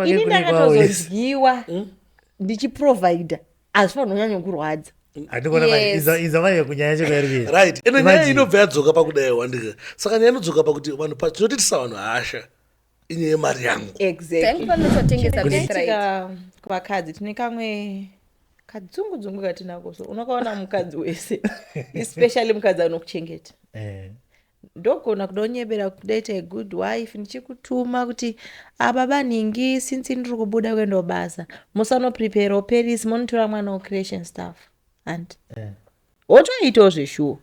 ini ndakatozodyiwa ndichiprovider azvifanira kunyanya kurwadza. izavaiye kunyanya chekuyarukia right ino nyaya inobva yadzoka pakudai wandika saka nyaya inodzoka pakuti vanhu tinotitisa vanhu hasha inyaya yemari yangu. Exactly. Kuvakadzi tine kamwe kadzungu katinako, so unakaona mukadzi wese especially mukadzi anokuchengeta ndogona kudonyebera kudaita a good wife ndichikutuma kuti baba ningi since ndiri kubuda kuenda basa musanoprepare Paris monitora mwana wecreation staff and wotoitawo zveshuwo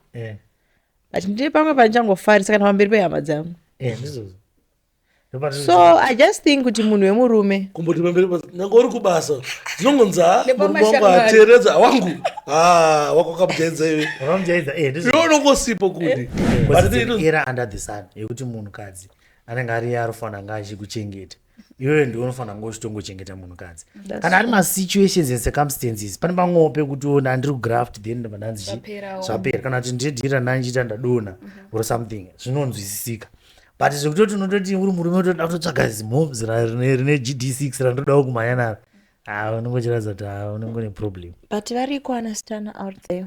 but ndiri pamwe panichangofarisa kana pamberi pehama dzangu. So I just think kuti munhu wemurume kumboti pamberi nyanga uri kubasa dzinongonza murume wangu ateeredza wangu wakwakamujaidza iwe iwe unongosipo kuti era under the sun yekuti munhukadzi anenge ari arofana anga achikuchengeta iwewe ndi unofanira kunge uchitongochengeta munhukadzi kana ari masituations and circumstances pane pamwewo pekuti ona ndiri kugraft then vandanzi zvapera kana kuti ndidhira nandichita ndadona or something zvinonzwisisika. But zvekutoti unototi uri murume utoda kutotsvaga zimhobs rine GD6 randodawo kumhanya naro unongochiradza kuti unongo neproblem. But variko anastana out there.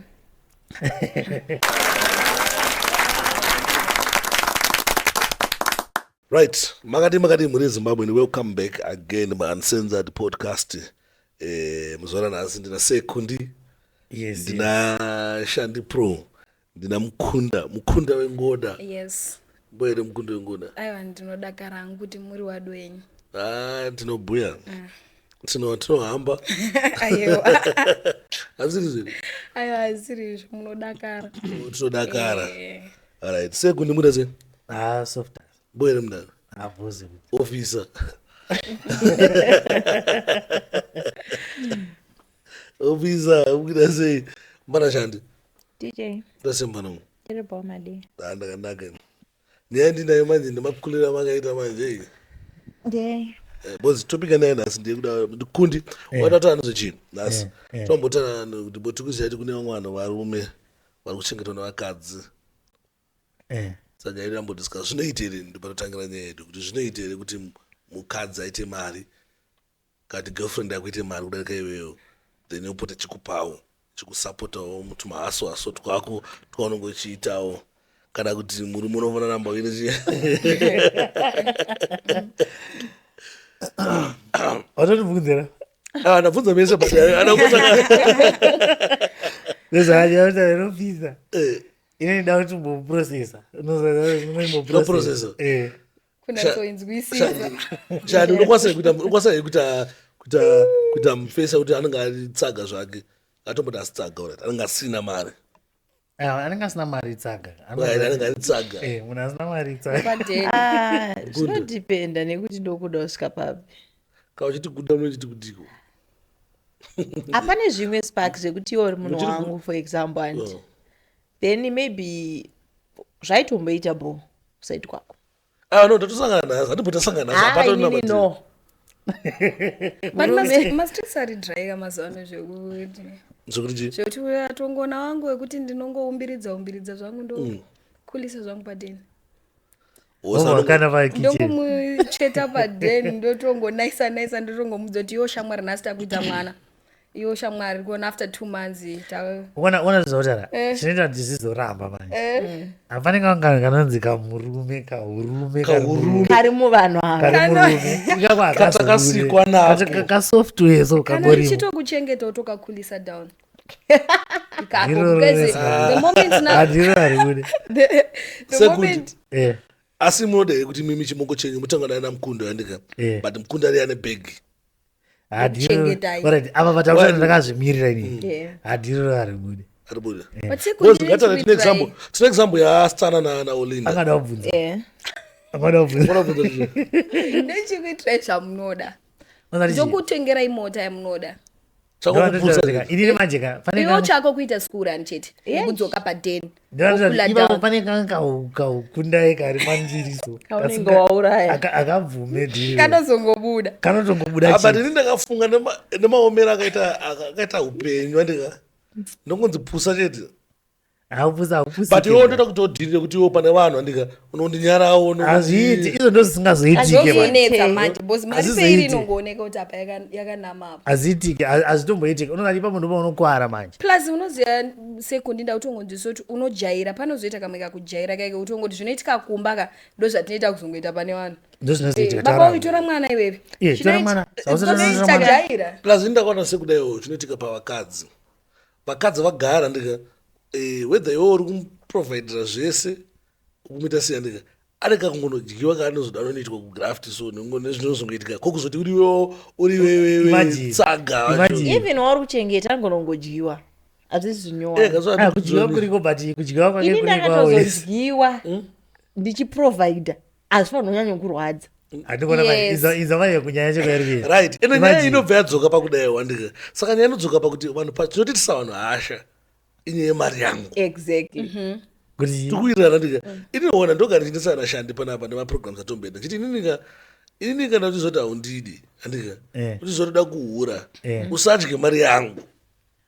Right, makati muri Zimbabwe and welcome back again maAncensored podcast. Muzora nasi ndina Sekundi, ndina Shandi Pro, ndina Mukunda wengoda. Yes. Boyere Mukunda wengoda. Aiwa ndinodakara hangu kuti muri wadwenyu. Tinobhuya. Tinohamba. Aiwa. Haziri zviri. Aiwa haziri zviri munodakara. Tinodakara. Alright, Sekundi muda sei? Soft. Boyere mudana. Positive. Officer. Officer, muda sei? Mbana Shandi. DJ. Tasembana. Iri bomadi. Ndakanaka. Ndinayo manje ndemakulira makaita manje. Bozi topic anayo nasi ndikuda ndikundi watatana zvichini nasi tombotana kuti botukuziyaiti kune vamwe vanhu varume vari kuchengetwa nevakadzi saka nyaya irambodisika zvinoitere ndopatotangira nyaya yedu kuti zvinoitere kuti mukadzi aite mari kati girlfriend yako ite mari kudarika iweyo then yopota chikupawo chikusapotawo tumahaso twako twaunenge uchiitawo kana kuti murume unofanira namba uine watotibvunzira ndabvunza mese nezaaaainopisa inoida kuti mboprocessa unoprocessa kunatsoinzwisisa chani unokwanisa kuita mufesa kuti anenge atsaga zvake atomboti asitsaga urati anenge asina mari anenge asina mari tsaga anenge atitsaga munhu asina mari tsaga zvinodipenda nekuti ndokuda kusvika papi kauchiti kuda unochiti kudiko hapane zvimwe spark zvekuti iwo uri munhu wangu for example and then maybe zvaitomboita bro kusaiti kwako no tatosangana nazo hatibhotasangana nazo no masitrisari draika mazuva zvekuti atongona wangu wekuti ndinongoumbiridza zvangu ndokulisa zvangu padeni ndongomucheta padeni ndotongonaisa ndotongomuudza kuti iwo shamwari nhasi takuita mwana iwo shamwari kuona after 2 months ona zvautara chinoita kuti zvizoramba manje hapanenge kangano kanonzi kamurume kari muvanhu avakasikwa nako kasoftware so kana richitokuchengeta utokakulisa down asi munoda kuti mimi chimoko chenyu mutangana namukunda yandika but mukunda ari ane bhegi ava vataura ndakazvimirira inini hadhiro ari mude tine example yaasitana naolinda angada kubvunza ndechikuitira zvamunoda ndokutengera imota yamunoda inini manje iwo chako kuita skurani chete kudzoka padeni pane kaukundai kari manzviriso kaunenge wauraya akabvume dhiri kanozongobuda but ini ndakafunga nemaomero akaita upenyu andika ndongonzi pusa chete but iwo ndoda kuti odhirire kuti iwo pane vanhu andika unondinyarawo hazviiti izvo ndo zvisingazoitike azvozonetsa manje bcause mari peiri inongooneka kuti apa yakanamapo hazviitike hazvitomboitike unongati ipapo ndopa unokwara manje plus unoziva sekundi ndakutongonzisa kuti unojaira panozoita kamwe kakujaira kaike utongoti zvinoitika kumba ka ndo zvatinoita kuzongoita pane vanhu baba uitora mwana iwewe jaira plus indakaona sekudaiwo zvinoitika pavakadzi vakadzi vagara ndika whether iwo uri kumuprovidira zvese kumuita sei andika areka kungonodyiwa kaanozoda anonoitwa kugraft so nezvinozongoitika kokuzoti uriwewe tsaga even wauri kuchengeta angonongodyiwa hazvisi zvinyoakudyiwa kuriko but kudyiwa kwake ini ndakatozodyiwa ndichiprovidha hazvifanira kunyanya kurwadza izamanya kunyanya chekuyarikei right ende nyaya inobva yadzoka pakudaiwa ndika saka nyaya inodzoka pakuti vanhu tinotitisa vanhu hasha inyaya yemari yangu exactly tikuirana ndika inoona ndogara chinesa nashandi panapa nemaprograms atomboenda chiti inini kana uchizoti haundidi andika uchizotoda kuhura usadye mari yangu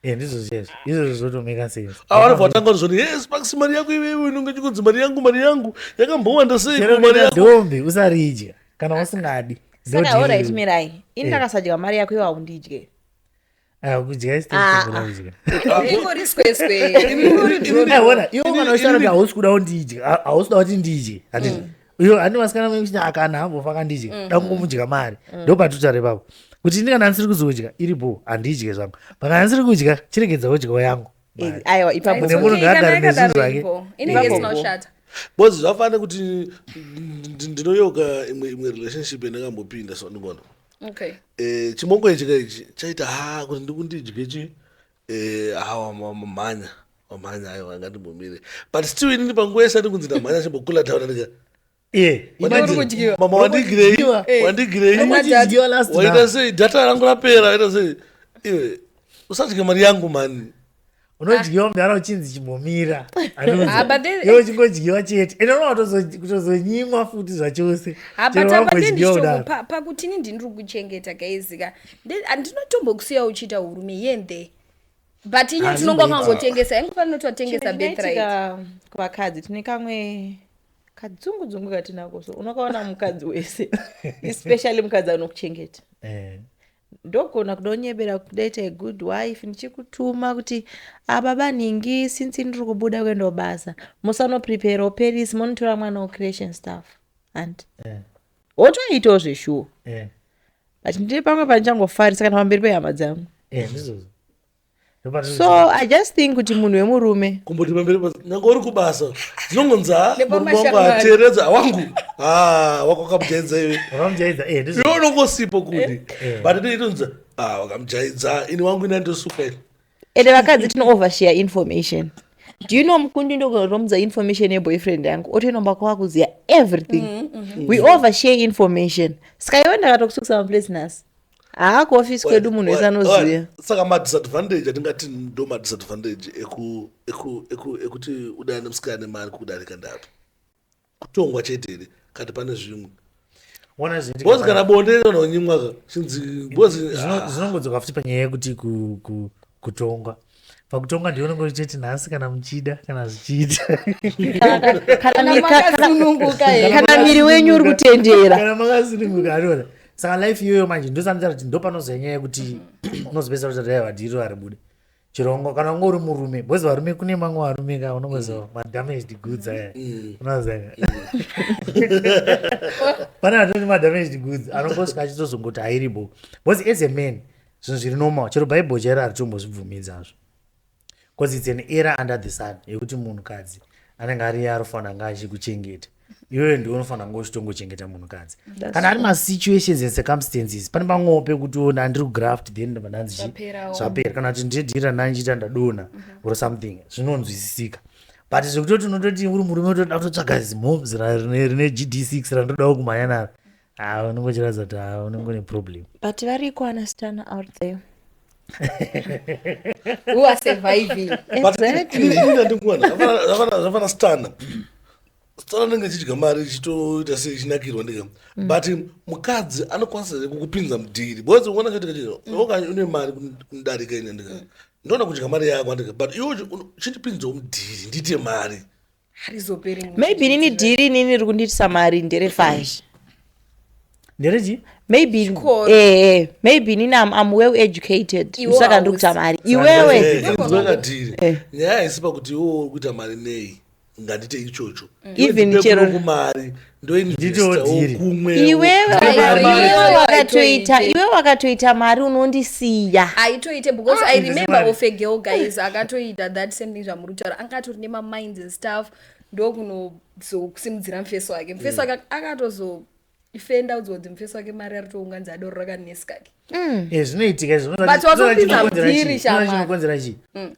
ndizvo izvo zvotomeka sense avanobva vatanga kuzoti yes pakisi mari yako iwewe inonge chikunzi mari yangu yakambowanda seidombi usaridya kana usingadi saka alright mirai ini ndakasadya mari yako iwe haundidye kudya ivoriswesweona iwo kana uchitaura kuti hausi kuda kundidya hausi kuda kuti ndidye iyo handi masikana mekuchiti akana hambofa kandidye da kungomudya mari ndopatutare papo kuti ini kana handisiri kuzodya iripo handidye zvangu pakana handisiri kudya chiregedzawo dyawo yangu aiwa ipapo nemunhu ngaagare nezvinhu zvake bozi zvafanira kuti ndinoyoka imwe relationship yandakambopinda so ndingona chimongo ichi kaichi chaita kuti ndikundidye wamhanya aiwa angandimbomire but still inini panguva yese andikunzi ndamhanya chimbokula tauna ndika mama wandigirei waita sei dhata rangu rapera waita sei iwe usadye mari yangu mani unodyiwa mudhara uchinzi chimbomira iwe chingodyiwa chete ende unoa kutozonyimwa futi zvachose pakutini ndiniri kuchengeta gaizika handinotombokusiya uchiita urume yende but inye tinonga kangotengesa ingofanira totengesa birthright kuvakadzi tine kamwe kadzungu katinako so unokaona mukadzi wese especially mukadzi anokuchengeta ndogona kudonyebera kudaita a good wife ndichikutuma kuti ababa ningi since ndiri kubuda kuendobasa musanoprepare operisi monitora mwana wecreation staff and wotoitawo zveshuwa but ndiri pamwe panichangofarisa kana pamberi pehama dzangu so I just think kuti munhu wemurume kumboti pamberi nyange uri kubasa dzinongonza murume wangu ateeredza wangu wakamujaidza iwe iwe unongosipo kuti but itonza wakamujaidza ini wangu inandosuka ini ende vakadzi tino overshare information do you know mukundi ndokunomudza information yeboyfriend yangu otoinomba kwakuziya everything we overshare information saka iwe ndakatokusukisa maplace nasi kuofisi kwedu munhu wese anoziva saka madisadvantage atingati ndo madisadvantage ekuti udana nemusikana nemari kudarika ndapo kutongwa cheteri kati pane zvimwe bozi kana bonde kanonyimwaka chinzi bozi zvinongodzoka futi panyaya yekuti kutongwa pakutonga ndionongo cheti nhasi kana muchida kana zvichiita kana miri wenyu uri kutendera kana makasununguka anoona saka life iyoyo manje ndosandira kuti ndopanozoya nyaya yekuti unozopesa kuti dai vadhiri vari bude chirongo kana unge uri murume bhozi varume kune mamwe varume ka unongoziva madamaged goods aya unoziva pane vatoni madamaged goods anongosvika achitozongoti hairibo bhozi as a man zvinhu zviri normal chero bhaibheri chairo haritombozvibvumidzazvo bcause it's an era under the sun yekuti munhukadzi anenge ari arofanira anga achikuchengeta iwewe ndi unofanira ngo uchitongochengeta munhukadzi kana ari masituations and circumstances pane pamwewo pekuti ona handiri kugraft then ndobva ndanzi zvapera kana kuti ndidhira nandichita ndadona or something zvinonzwisisika but zvekutoti unototi uri murume utoda kutotsvaga zimobs rine GD6 randodawo kumhanya naro unongochiradza kuti unenge une problem but variko anastana out there who are surviving zvafana stana nenge chidya mari chitoita sei chinakirwa ndika but mukadzi anokwanisa kukupinza mudhiri bcause uona chatika une mari kumudarika ine ndika ndona kudya mari yangu andika but iwo chindipinzo mudhiri ndite mari harizoperi maybe nini dhiri nini riri kundiitisa mari nderefashi nderechi maybe maybe nini I'm well educated saka ndiri kuita mari iwewe vakadhiri nyaya isipa kuti iwo uri kuita mari nei ngandite ichocho even chero kumari ndoinvestaokumwe iwewe wakatoita mari unondisiya aitoite because I remember of a girl guys akatoita that same thing zvamuri kutaura angatori nemaminds and stuff ndokunozokusimudzira mufeso wake mufeso wake akatozofenda udzodzi mufeso wake mari ari tounganza adoro rakanesikake zvinoitika zvinokonzera chii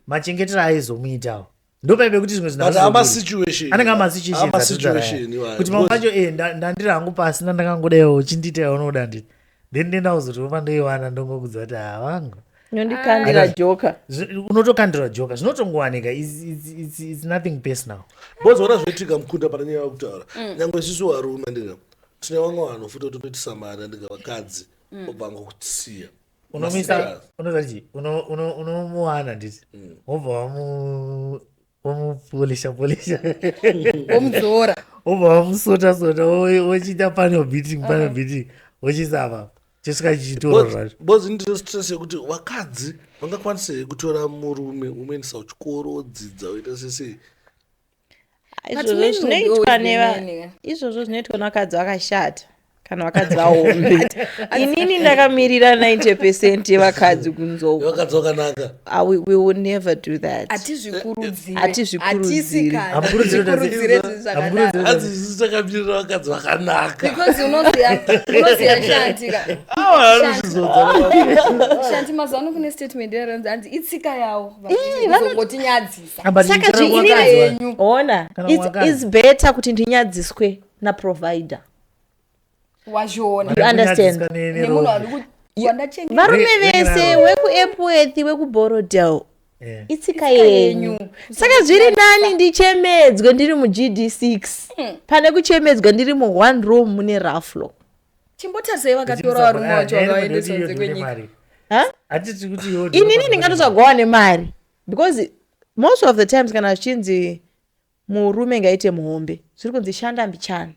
machengetero aizomuitawo ndopaibe kuti zvimwe anenge amasituation kuti mamwe pacho ndandiri hangu pasina ndakangodaiwo uchindiita unoda nditi then ndenda kuzotopa ndoiwana ndongokudza kuti havangu nondikandira joka unotokandira joka zvinotongowanika it's nothing personal bozoona zvoitika mukunda pana nyaya yakutaura nyangwe isusu varume ndinga tine vamwe vanhu futi totoitisa mari andinga vakadzi obva ngokutisiya unomuwana nditi wobva wamupolisha omudzora obva wamusota wochiita panel beating wochisava chisvika chichitoro zvacho bozi ndiro stress yekuti vakadzi vangakwanise kutora murume umeendisa kuchikoro odzidza oita sesei izvozvo zvinoitwa nevakadzi vakashata kana vakadzi vahombe inini ndakamirira 90% yevakadzi kunzovakadzi vakanaka we will never do that hatizvikurudzirezvizvakanaazisitakamirira vakadzi vakanaka because unoziya shanti mazuva ano kune statement yaranzi hanzi itsika yavo vazongotinyadzisa saka zviinini ona it's better kuti ndinyadziswe naprovider varume vese wekuepworth wekuborodel itsika yenyu saka zviri nani ndichemedzwe ndiri mugd6 pane kuchemedzwa ndiri mu1 room mune raflo chimbotazai vakatora varume vacho vakaendesonze kwenyika inini ndingatozagwawa nemari because most of the times kana zvichinzi murume ngaite muhombe zviri kunzi shanda mbichana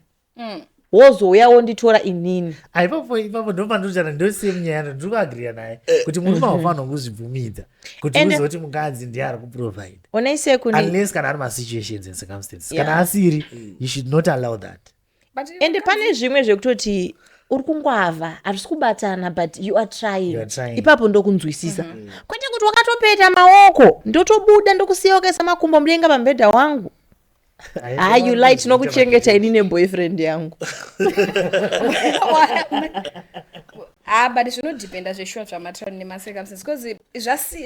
wozouya wonditora inini ipapo ndopandotana ndosiye munyaya ndiri kuagriya naye kuti murume aufanira kuzvibvumidza kuti uzoti mukadzi ndiye ari kuprovide unless kana ari masituations and circumstances kana asiri you should not allow that ende pane zvimwe zvekutoti uri kungwavha hatisi kubatana but you are trying ipapo ndokunzwisisa kwete kuti wakatopeta maoko ndotobuda ndokusiya wakaisa makumbo mudenga pambedha wangu you light nokuchengeta ini neboyfriend yangu but zvinodhipenda zveshuwa zvamatrauni nemacircumstances because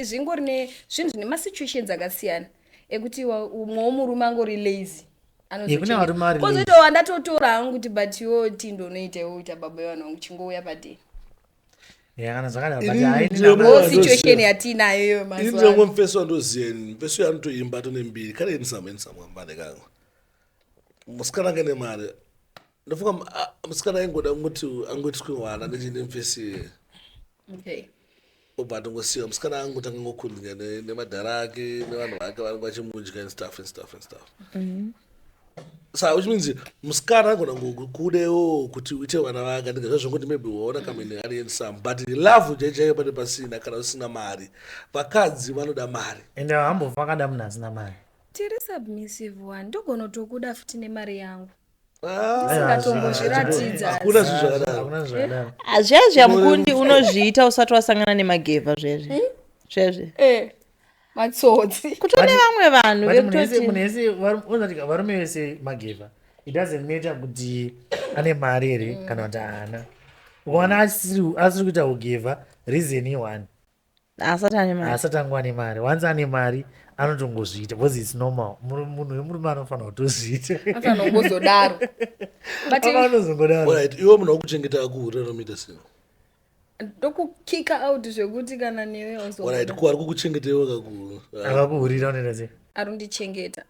zvingori nezvinhu zvine masituations akasiyana ekuti umwe womurume angori lazy anozoita wandatotora hangu kuti but iwo tindonoita iwoita baba yevanhu vangu chingouya padeni situation yatinayo mazuvaindomwe mufeso wandoziyeni mufeso yanotoimba tonembiri kare enisamwambane kangu musikana ange nemari ndofunga musikana aingoda kuti angoitiswe mwana nechine mufesi obva atongosiyiwa musikana angotanga ngokundinga nemadhara ake nevanhu vake vanenge vachimudya and stuff saka which means musikana agona ngokudewo kuti uite vana vake ndinga zvazvongoti maybe waona kamene ari ensam but love chaichaiyo pane pasina kana usina mari vakadzi vanoda mari ende hambofa akada munhu asina mari tiri submissive one ndogona tokuda futi nemari yangu isingatombozviratidza hakuna zvinhu zvakadaro zvezve mukundi unozviita usati wasangana nemagevha zvezve matsotsi kutone vamwe vanhu vekutoti varume vese magevha it doesn't matter kuti ane mari here kana kuti haana ukaona asiri kuita ugevha reason ione asati angwa nemari once ane mari anotongozviita because it's normal munhu wemurume anofanira kutozviita afanongozodaro iwo munhu wakuchengeta akuhuri anomuita sino ndokukika out zvekuti kana newe ari kukuchengetaiwo akakuhurira unoita sei arundichengeta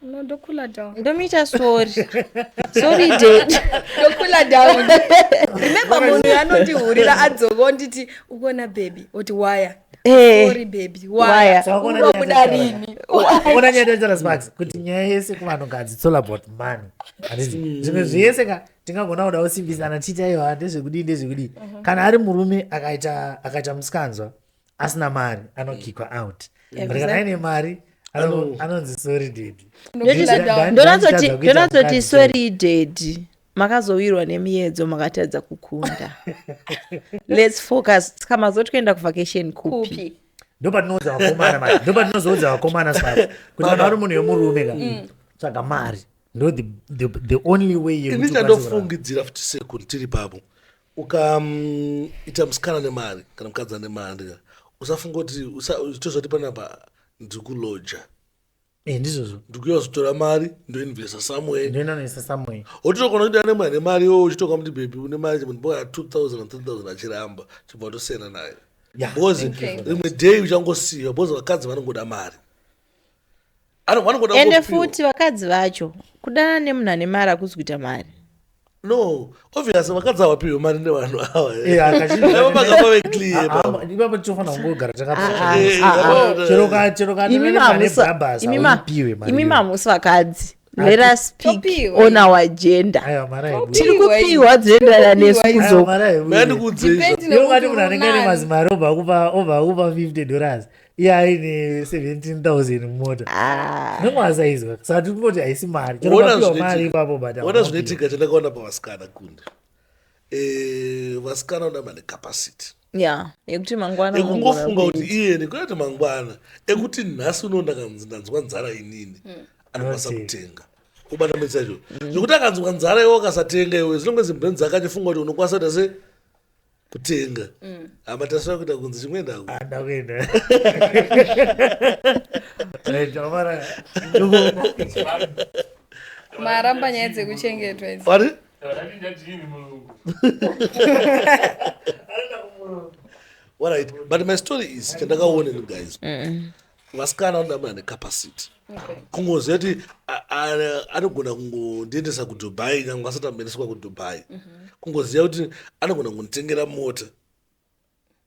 no ndokula down ndomuita sorry dead ndokula down remember munhu anondihurira adzoka onditi ukona baby oti waya sorry baby waya Saka kuona unobuda rini ona nyaya dzarasparks kuti nyaya yese kuvanhukadzi it's all about money. Zvimwe zvese ka tingagona kuda kusimbisana tiita iwa ndezvekudii kana ari murume akaita musikanzwa asina mari anokikwa out, but kana aine mari anonzi sorry dedi. ndonazoti sorry dedi makazowirwa nemiedzo makatadza kukunda. Let's focus. Kama zote kuenda kuvacation kupi ndopatinozoudza vakomana kuti kana vari munhu wemurume ka tsvaga mari ndo the only way ini chandofungidzira futi sekundi tiri papo ukaita musikana nemari kana mukadzi ane mari ndika usafunga kuti tozoti panapa ndikuloja ndizvozvo ndikuyozotora mari ndoinvesta somewhere ndoinanoisa somewhere otitokona kuti ane mari nemari iwo uchitoka muti bebi une mari mboya 2000 3000 achiramba chibva tosiyana naye because rimwe day uchangosiyiwa because vakadzi vanongoda mari ende futi vakadzi vacho kudana nemunhu ane mari akuzi kuita mari. No, obviously vakadzi havapiwe mari nevanhu ava ipapo tichofana kungogara imi mamusi vakadzi let us speak on our gender. Tiri kupiwa dzinoenderana nesuzo. Yongati munhu anenge ane mazimari obva kupa $50 iye aine 17,000 mumota nemwasaizwa saka tiri kungoti haisi mari chonopapiwa mari ipapo ona zvinoitika chandakaona pavasikana kunde vasikana oda mane capacity yekuti mangwana ekungofunga kuti iye nekunati mangwana ekuti nhasi uno ndanzwa nzara inini anokwanisa kutenga ubata mese acho zvekuti akanzwa nzara iwo akasatenga iwe zvinonge zimbeni dzakachifunga kuti unokwanisa kuita se kutenga amatasira kuita kunzi chimwe ndakuenda maramba nyaya dzekuchengetwa idzi alright, but my story is chandakaona inu guys vasikana vanoda munhu ane capacity kungoziva kuti anogona kungondiendesa kudubai nyangwe asati amboendeswa kudubai kungoziva kuti anogona kunditengera mota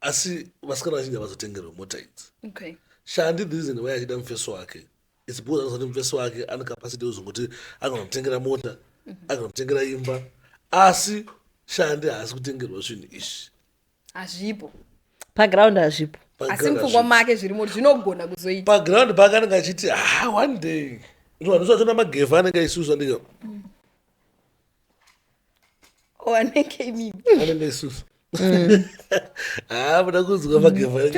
asi vasikana vazhinji havazotengerwa mota idzi shandi the reason why achida mufeso wake its because anoziva kuti mufeso wake ane capacity yekuzongoti agona kutengera mota agona kutengera imba asi shandi haasi kutengerwa zvinhu izvi hazvipo paground hazvipo asi mupfungwa make zvirimo zvinogona kuzoita paground pake anenge achiti one day ndozvatona magevha anenge aisuswa ndika anenge aisuswa muda kuzwa magevha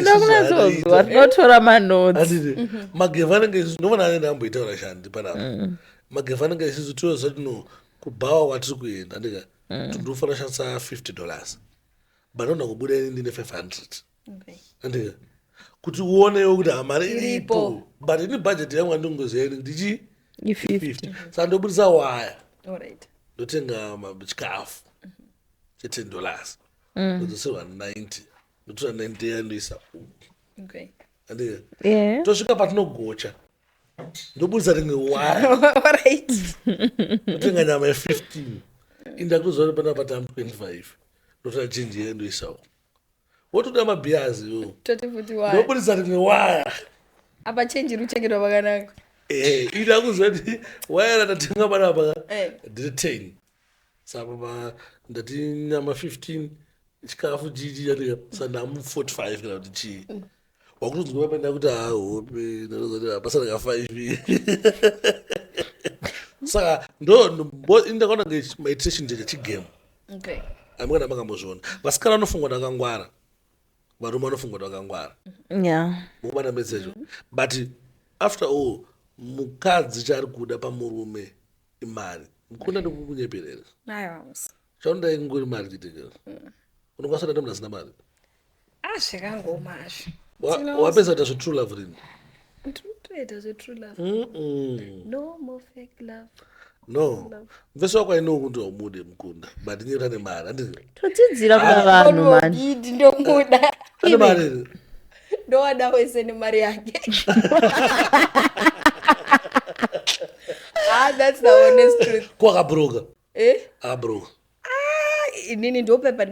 tinotora manotsi magevha anenge isusu ndovana anenge amboitaura shandi panapa magevha anenge isusu tozati no kubhawa watiri kuenda ndika tindofana shandisa $50 but ndoda kubuda ini ndine 500 andika kuti uonewo kuti mari iripo but ini budget yangu andingoziva kuti 50 saka ndobudisa waya ndotenga chikafu che$10 ndozoserwa 90 ndotora 90 yandoisa andika tosvika patinogocha ndobudisa rimwe waya ndotenga nyama ye15 indakuzova pana patama 25 ndotora chenji yandoisawo wotoda mabhiyazi ndobudisa rimwe waya apa chenji ruchengetwa pakanaka ida kuzva kuti waya ratatenga panapa ndiri 10 saka ndati nyama 15 chikafu chichi chatika sandamu 45 kana kuti chii wakutonzwa paenda kuti hope ndazoti hapasana ka 5 saka ndakaona maitiration chachigame amukana makambozviona vasikana vanofungwa ndakangwara varume vanofungwa ndakangwara mukubata mesecho but after all mukadzi chaari kuda pamurume imari mukunda ndikukunyeperera chaunodai ingori mari chitekera unokwanisa kuenda munhu asina mari zvikangomasvo wapedza kuita zvetrue love rini ndinotoita zvetrue love no more fake love no mfeso wako aino kuti wamude mukunda but nyera nemari handii todzidzira kuna vanhu mani ndomuda ane mari ndowada wese nemari yake that's the honest truth kwakabroka akabroka inini ndopepa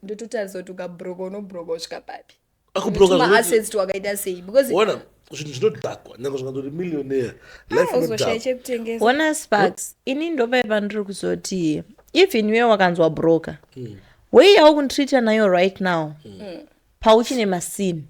ndototarisa kuti ukabroka unobroka usvika papi Akubroka ma-assets twakaita sei because ona zvinhu zvinodhakwa nyangwe zvikandori millionaire life uzoshaya inodhakwa. chekutengesa. Ona Sparks, ini ndopaipa ndiri kuzoti even iwe wakanzwa broker way yaukunditreata nayo right now pauchine masini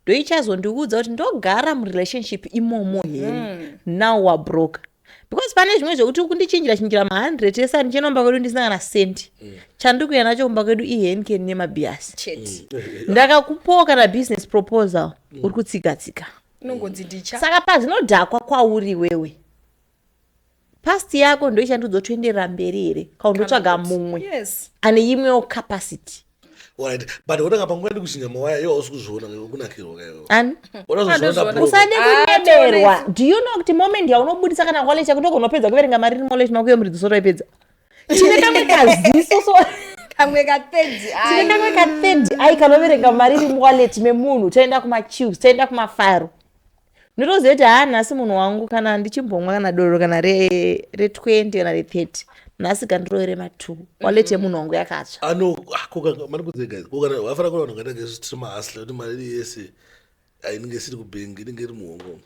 ndoichazondiudza kuti ndogara murelationship imomo here now wabroker because pane zvimwe zvekuti kundichinjira ma100 esa ndichinomba kwedu ndisina kana senti chandikuya nacho kumba kwedu ihenken nemabhiasi Cheti. ndakakupawo kana business proposal uri kutsika Inongonzi ndicha. saka pazvinodhakwa kwauri wewe past yako ndoichandudzotoenderera mberi here kaundotsvaga mumwe Yes. ane imwewo capacity Alright, but unanga pangwani kushinya mawaya iwo usikuziona kunakirwa kayo. ani Unazozviona usade kunyeberwa do you know kuti moment yaunobudisa kana wallet yako ndokunopedza kuverenga mari iri wallet mako yomuridziso toipedza tine kamwe kaziso so Kamwe katedzi. tine kamwe kathird ai kanoverenga mari iri muwallet memunhu toenda kumachiefs toenda kumafaro ndotoziva kuti nhasi munhu wangu kana ndichimbomwa kana doro kana re20 kana re30 nhasi kandiroere ma2 wallet yemunhu wangu yakatsva ano mari kudze guys kokana wafana kuna vanhu ngata ngezvitiri mahasla kuti mari iri yese ainenge isiri kubengi inenge iri muhongo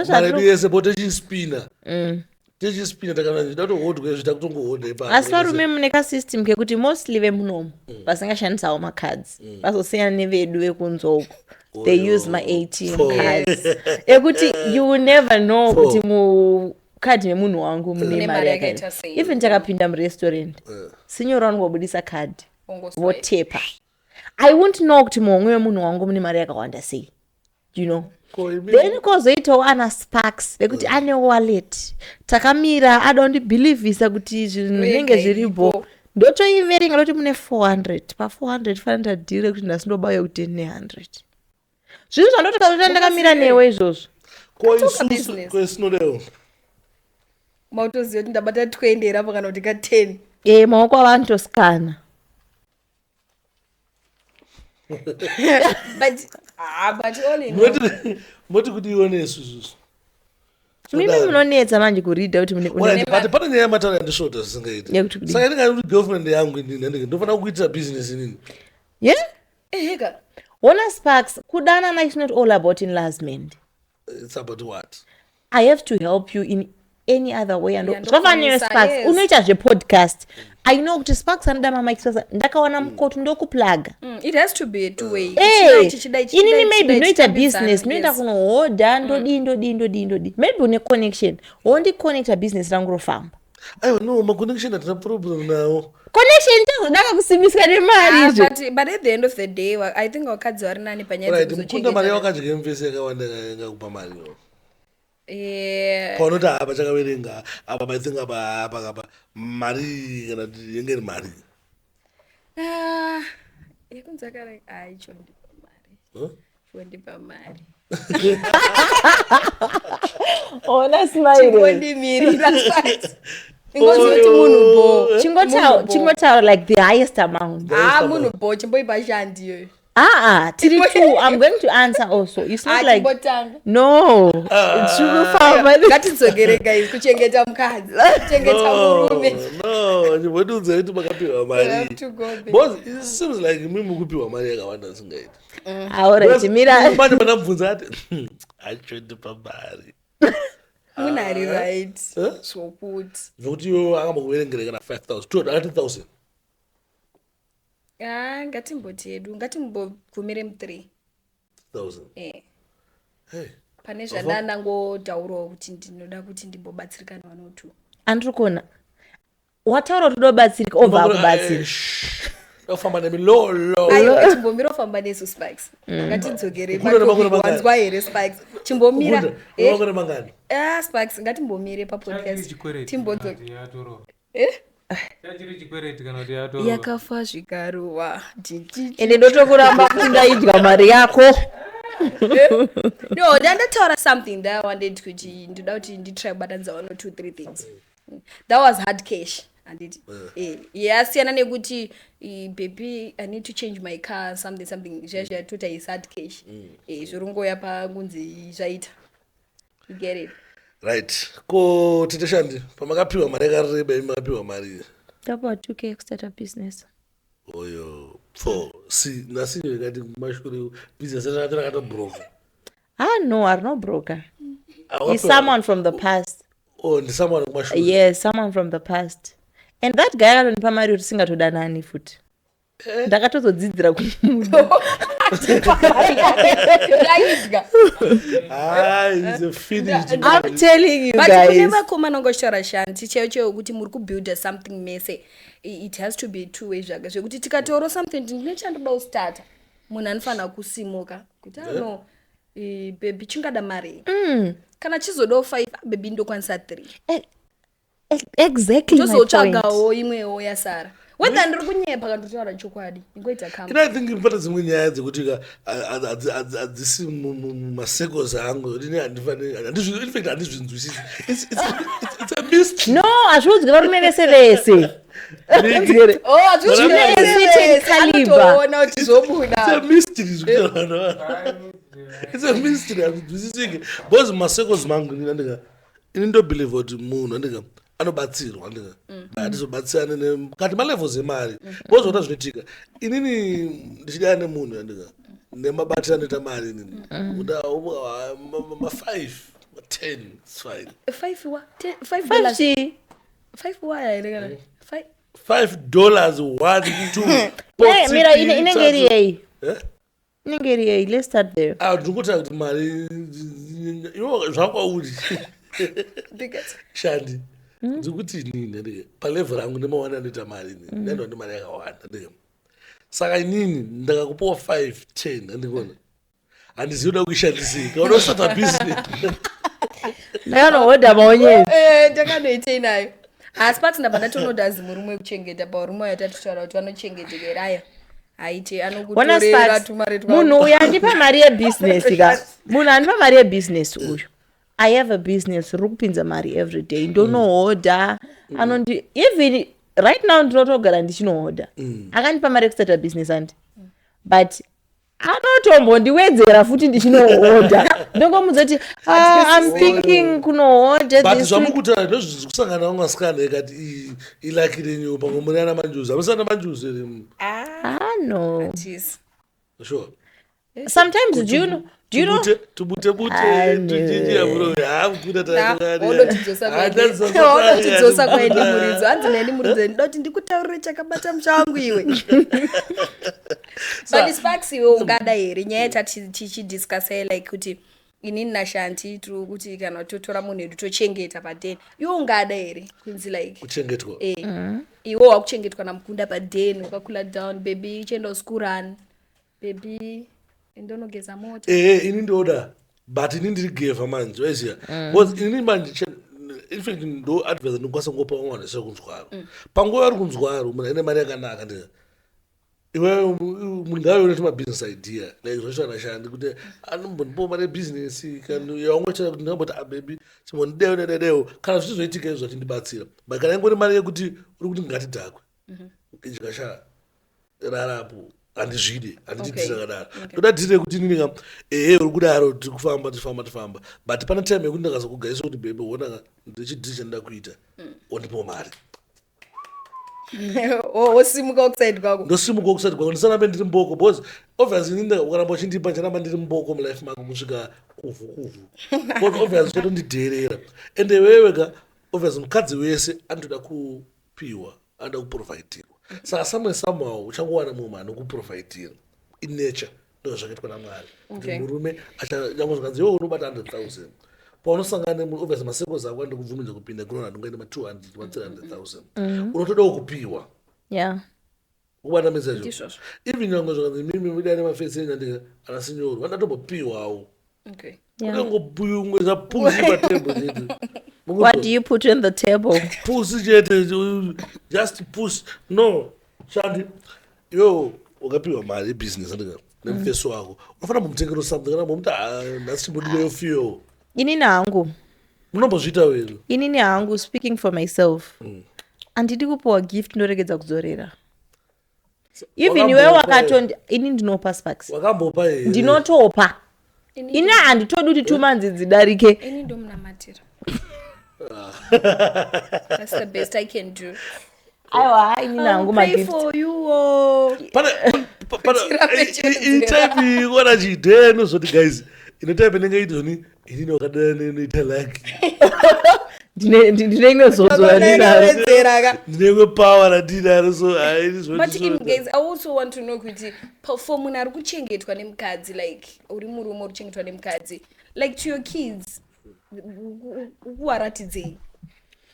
mari iri yese po techispina takana ndida kutohodwa zvita kutongohodha ipapo asi varume mune kasystem kekuti mostly vemunomu vasingashandisawo macards vazosiyana nevedu vekunzoko they use ma-ATM cards ekuti you will never know kuti mukadhi memunhu wangu mune mari yakaita even takapinda murestaurant sinyora unongobudisa kadhi votepa I won't know kuti muhomwe wemunhu wangu mune mari yakawanda sei you know then kozoitawo ana Sparks vekuti ane wallet takamira ada kundibhilivhisa kuti zvinhu zvinenge zviripo ndotoiverenga loti mune 400 pa400 fanira dhire kuti ndasindobaya kuti 100 zvinhu zvandotokazoti ndakamira newe izvozvo koisinorewo mautoziva kuti ndabata 20 rapo kana kuti ka10 maoko avantosikana but all in all, moti kuti ione isusu mimi munonetsa manje kuridha kuti but pane nyaya yamataura yandisvota zvisingaiti Yakuti kudini? saka ndingati kuti girlfriend yangu inini ndofanira kuitira business inini heka wona Sparks kudanana is not all about enlargement. it's about what I have to help you in any other way and Yeah, zvafanira ndokufanisa, Sparks yes. unoita zvepodcast I know kuti Sparks anoda mama sasa ndakawana mukoto ndokuplaga it has to be a two-way. inini maybe noita business noenda kunohodha ndodii maybe une connection wondiconnecta business rangu rofamba aiwa no maconnection hatina problem nawo connection ndazodaka kusimbiswa nemari izvo But at the end of the day I think wakadzi vari nani panyaya right mukunda mari yawakadya mvese yakawanda ngakupa mari paunoti apa chakaverenga apa maithinga apa mari kana kuti yenge iri mari yekunzi akare chondipa mari chondipa mari ona smile chondimirira ingozoti munhu bo chingotaura like the highest amount munhu bo chimboipa shandiyo tiri two I'm going to answer also it's not like chimbotanga no ngatidzokere guys kuchengeta mukadzi kuchengeta murume no chimbodiudza kuti makapiwa mari because it seems like mimi mukupiwa mari yakawanda singaiti alright mira manje manabvunza ati achondipa mari munari right zvokuti zvokuti iwo akambokuverengere kana 5,000 akati 1,000 ngatimboti yedu ngatimbogumire mu3 Hey. pane zvandandangotaurawo kuti ndinoda kuti ndimbobatsirikana no2 andiri kuona wataura kuti unobatsirika obva akubatsira ofamba nemilolo aiwa chimbomira ofamba nesu Sparks ngatidzokere wanzwa here Sparks chimbomira makore mangani Sparks ngatimbomire papodcast timbodzoka yakafa zvikaruwa ende ndotokuramba kuti ndaidya mari yako no ndandataura something that I wanted kuti ndoda kuti nditry kubatanidza 1 or 2 3 things that was hard cash anditi yasiyana nekuti baby I need to change my car something zvazvatota is hard cash zvorongoya pangunzi zvaita you get it right ko titeshandi pamakapiwa mari yakareba makapiwa mari tapawa 2k kustarta business oyo for si nasinyo ikati kumashure business rakata broker. No, are no broker. He's someone from the past. Oh, ndi someone kumashure. Yes, someone from the past. And that guy akatonipa mari kuti singatodanani futi. Ndakatozodzidzira kumuda. He's a finished. I'm telling you but guys. But never come anongoshora shanti checho kuti muri kubuild something messy. It has to be two ways zvaka zvekuti tikatoro something ndinechandoda kustarta munhu anofana kusimuka kuti no baby chingada mari kana chizodawo 5 baby ndokwanisa 3 exactly my point. Tozotsvagawo imwewo yasara whether ndiri kunyepa kandotaura chokwadi ingoita kama I think mpata dzimwe nyaya dzekuti adzisi mumasecos angu in fact handizvinzwisisi. It's a mystery. No, hazviudzika rume vese vese. Anotoona kuti zvobuda. It's a mystery. Handizwisisiki because masecos mangu ini ndobelieve kuti munhu andika anobatsirwa ndika hatizobatsirane kati malevels emari because what zvinoitika inini ndichidana nemunhu andika nemabatiro anoita mari inini kuda ma 5 10 it's fine. 5 what? $5 5 why rekana $5 1 2 mira inenge iri yei inenge iri yei. Let's start there. ndikuta kuti mari zvakwauri shandi ndikuti inini palevel rangu ndemawana anoita mari inini ndaenda ndi mari yakawanda ndika saka inini ndakakupawo 5 10 andikona handizivi kuda kuishandisika unosata business ndakanohodha maonyezi ndakanoita inayo asi pati ndabva ndatonoda zimurume wekuchengeta parume yatatotaura kuti vanochengetekerayo haiti anokutorera tumari twavo. Munhu uyu andipa mari yebusiness ka munhu andipa mari yebusiness uyu I have a business ruri kupinza mari every day ndonohodha anondi even right now ndinotogara ndichinohodha akandipa mari yekustarta business andi but anotombondiwedzera futi ndichinohodha ndongomudza kuti I'm thinking kunohodha but zvamukutaura ndozvikusangana namwasikana ekati ilakire nyopa ngomuri ana manjuzi amusana manjuzi ere no sure sometimes do you know tubute odotidzosa kwaendi muridzo hanzi naendi muridzo ndoti ndikutaurire chakabata musha wangu iwe but sparks iwe ungada here nyaya yatatichidiscasa like kuti inini nashanti tiri kuti kana totora munhu edu tochengeta padeni iwe ungada here kunzi like kuchengetwa iwe wakuchengetwa namukunda padeni wakakula down baby chenda uskurani baby ndonogeza mota ini ndoda but ini ndiri geva manje waziya because ini manje in fact ndo advise ndikwanisa ngopa mwana sekunzwaro panguva ari kunzwaro munhu ane mari yakanaka ndika iwe mungawe unoti mabusiness idea like zvoshana shandi kuti anombondipawo mari yebusiness kana yawangochera kuti ndingamboti baby chimbondidewo kana zvichizoitika izvo zvatindibatsira but kana ingori mari yekuti uri kuti ngatidhakwe ikasha rarapo handizvide handititira kadaro ndoda titire kuti ininga uri kudaro tiri kufamba but pane time yekuti ndakazokugaisa kuti bebe onaka ndichidhii chandida kuita ondipawo mari osimuka okuside kwako ndosimuka okuside kwako ndisarambe ndiri mboko because obviously inini ukaramba uchindipa ndicharamba ndiri mboko mulife mangu kusvika kuvhu because obviously chotondidherera and weweka obviously mukadzi wese anotoda kupiwa anoda kuprovidirwa saka somehow uchangowana mumwe anokuprovidira in nature ndo zvakaitwa namwari murume achanyangozokanzi iwe unobata 100,000 paunosangana nemunhu obviously masecos ako andikubvumidza kupinda kunona ndingaenda ma200 ma300,000 unotodawo kupiwa ubata message even nyango zvakanzi mimi mudane mafesi enyandika anasinyoro vandatombopiwawo unangopiwa pusi patable chete. What do you put on the table? Pusi chete, just push. No, shandi yo ukapiwa mari business andika nemfeso wako unofana mumutengero something kana mumuti ndasimbodileyo fio inini hangu munombozviita wero inini hangu speaking for myself handidi kupiwa gift ndoregedza kuzorera even iwe wakatondi ini ndinopa sparks wakambopa here ndinotopa ini handitodi kuti 2 months dzidarike ini ndomunamatira that's the best I can do aiwa inini hangu pay for you itaipi ikona chidheno zoti guys inotaipi inenge iti zoni inini wakadana nenoita laki ndine imwe zozo ndine power ratinaro so but in guys I also want to know kuti for munhu ari kuchengetwa nemukadzi like uri murume uri kuchengetwa nemukadzi like to your kids kuwaratidzei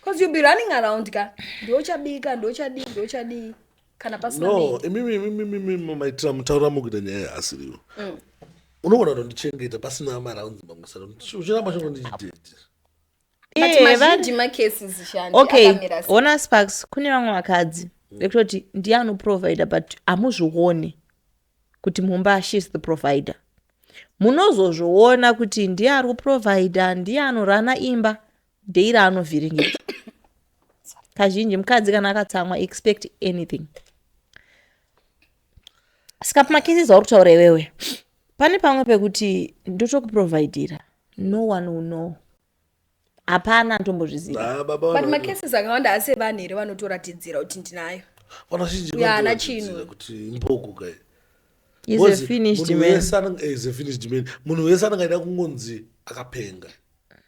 because you'll be running around ka ndochabika ndochadii kana pasina no imimi maitira mutaura mukuita nyaya asiriwo unogona kutondichengeta pasina maraundi mamwisana uchiramba chongo ndichideti okay ona sparks kune vamwe vakadzi ekutoti ndiye anoprovider but hamuzvioni kuti mumba she's the provider. Munozozviona kuti ndiye ari kuprovider, ndiye anorana imba, ndeiri anovhiringidza. Kazhinji mukadzi kana akatsamwa expect anything. Saka pamakesi zauri kutaura iwewe, pane pamwe pekuti ndotokuprovidira, no one will know. Hapana ntombozviziva. But makesi akawanda ase vanhu here vanotoratidzira kuti ndinayo. Vanozhinji chino kuti mboko kai. Is a finished man. Is a finished man. Munhu wese anangaida kungonzi akapenga.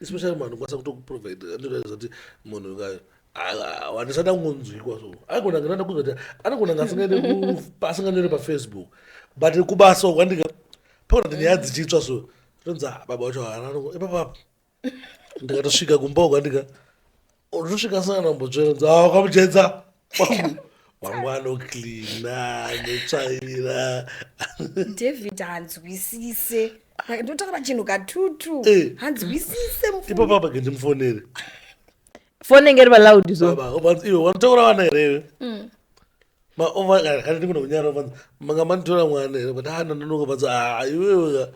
Especially munhu kwasa kutokuprovide. Anotaura kuti munhu kai wanisada kungonzwikwa so. Agona ngana kuzoti anogona ngasingaende kupasanganyore pa Facebook. But kubasa kwandika pona ndinyadzi chitsva so. Tonza baba wacho arano epapa. Ndikatosvika kumba kwandika unosvika sana mbotsverenza kamujedza wangu anoklina anotsvaira David hanzwisise ndotaura chinhu katutu hanzwisise ipo papa ngendimufonere fone ngeri loud so iwe wanotaura vana here kana ndikuna kunyara manga manitora mwana here but ndonoka panza iwewe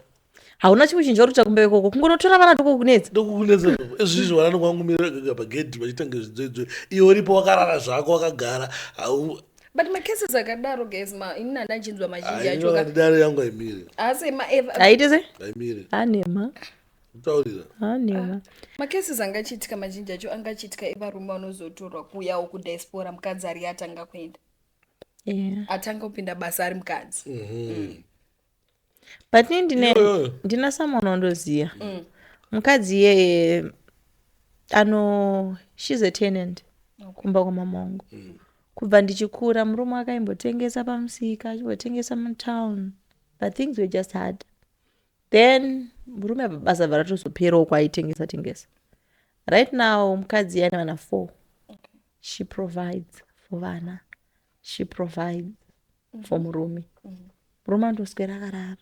hauna chimuchinja uri kuchakumba ikoko kungonotora vana ndokukunetsa izvizvi vana nokwangumirira pagedhi vachitanga zvidzedzwe iwe uripo wakarara zvako wakagara but macases akadaro guys inini handachinzwa mazhinji acho dare yangu aimire asi aiti se aimire anema utaurira anema macases angachiitika mazhinji acho angachiitika evarume vanozotorwa kuuyawo kudiaspora mukadzi ari atanga kuenda atanga kupinda basa ari mukadzi but ndina someone wandoziya mukadzi yeye she's a tenant kumba kwamama wangu kubva ndichikura murume akaimbotengesa pamusika achimbotengesa mutown but things were just hard then murume basa varatozoperawo kwaaitengesa right now mukadzi yaine vana 4 she provides for vana, she provides for murume murume andoswera akarara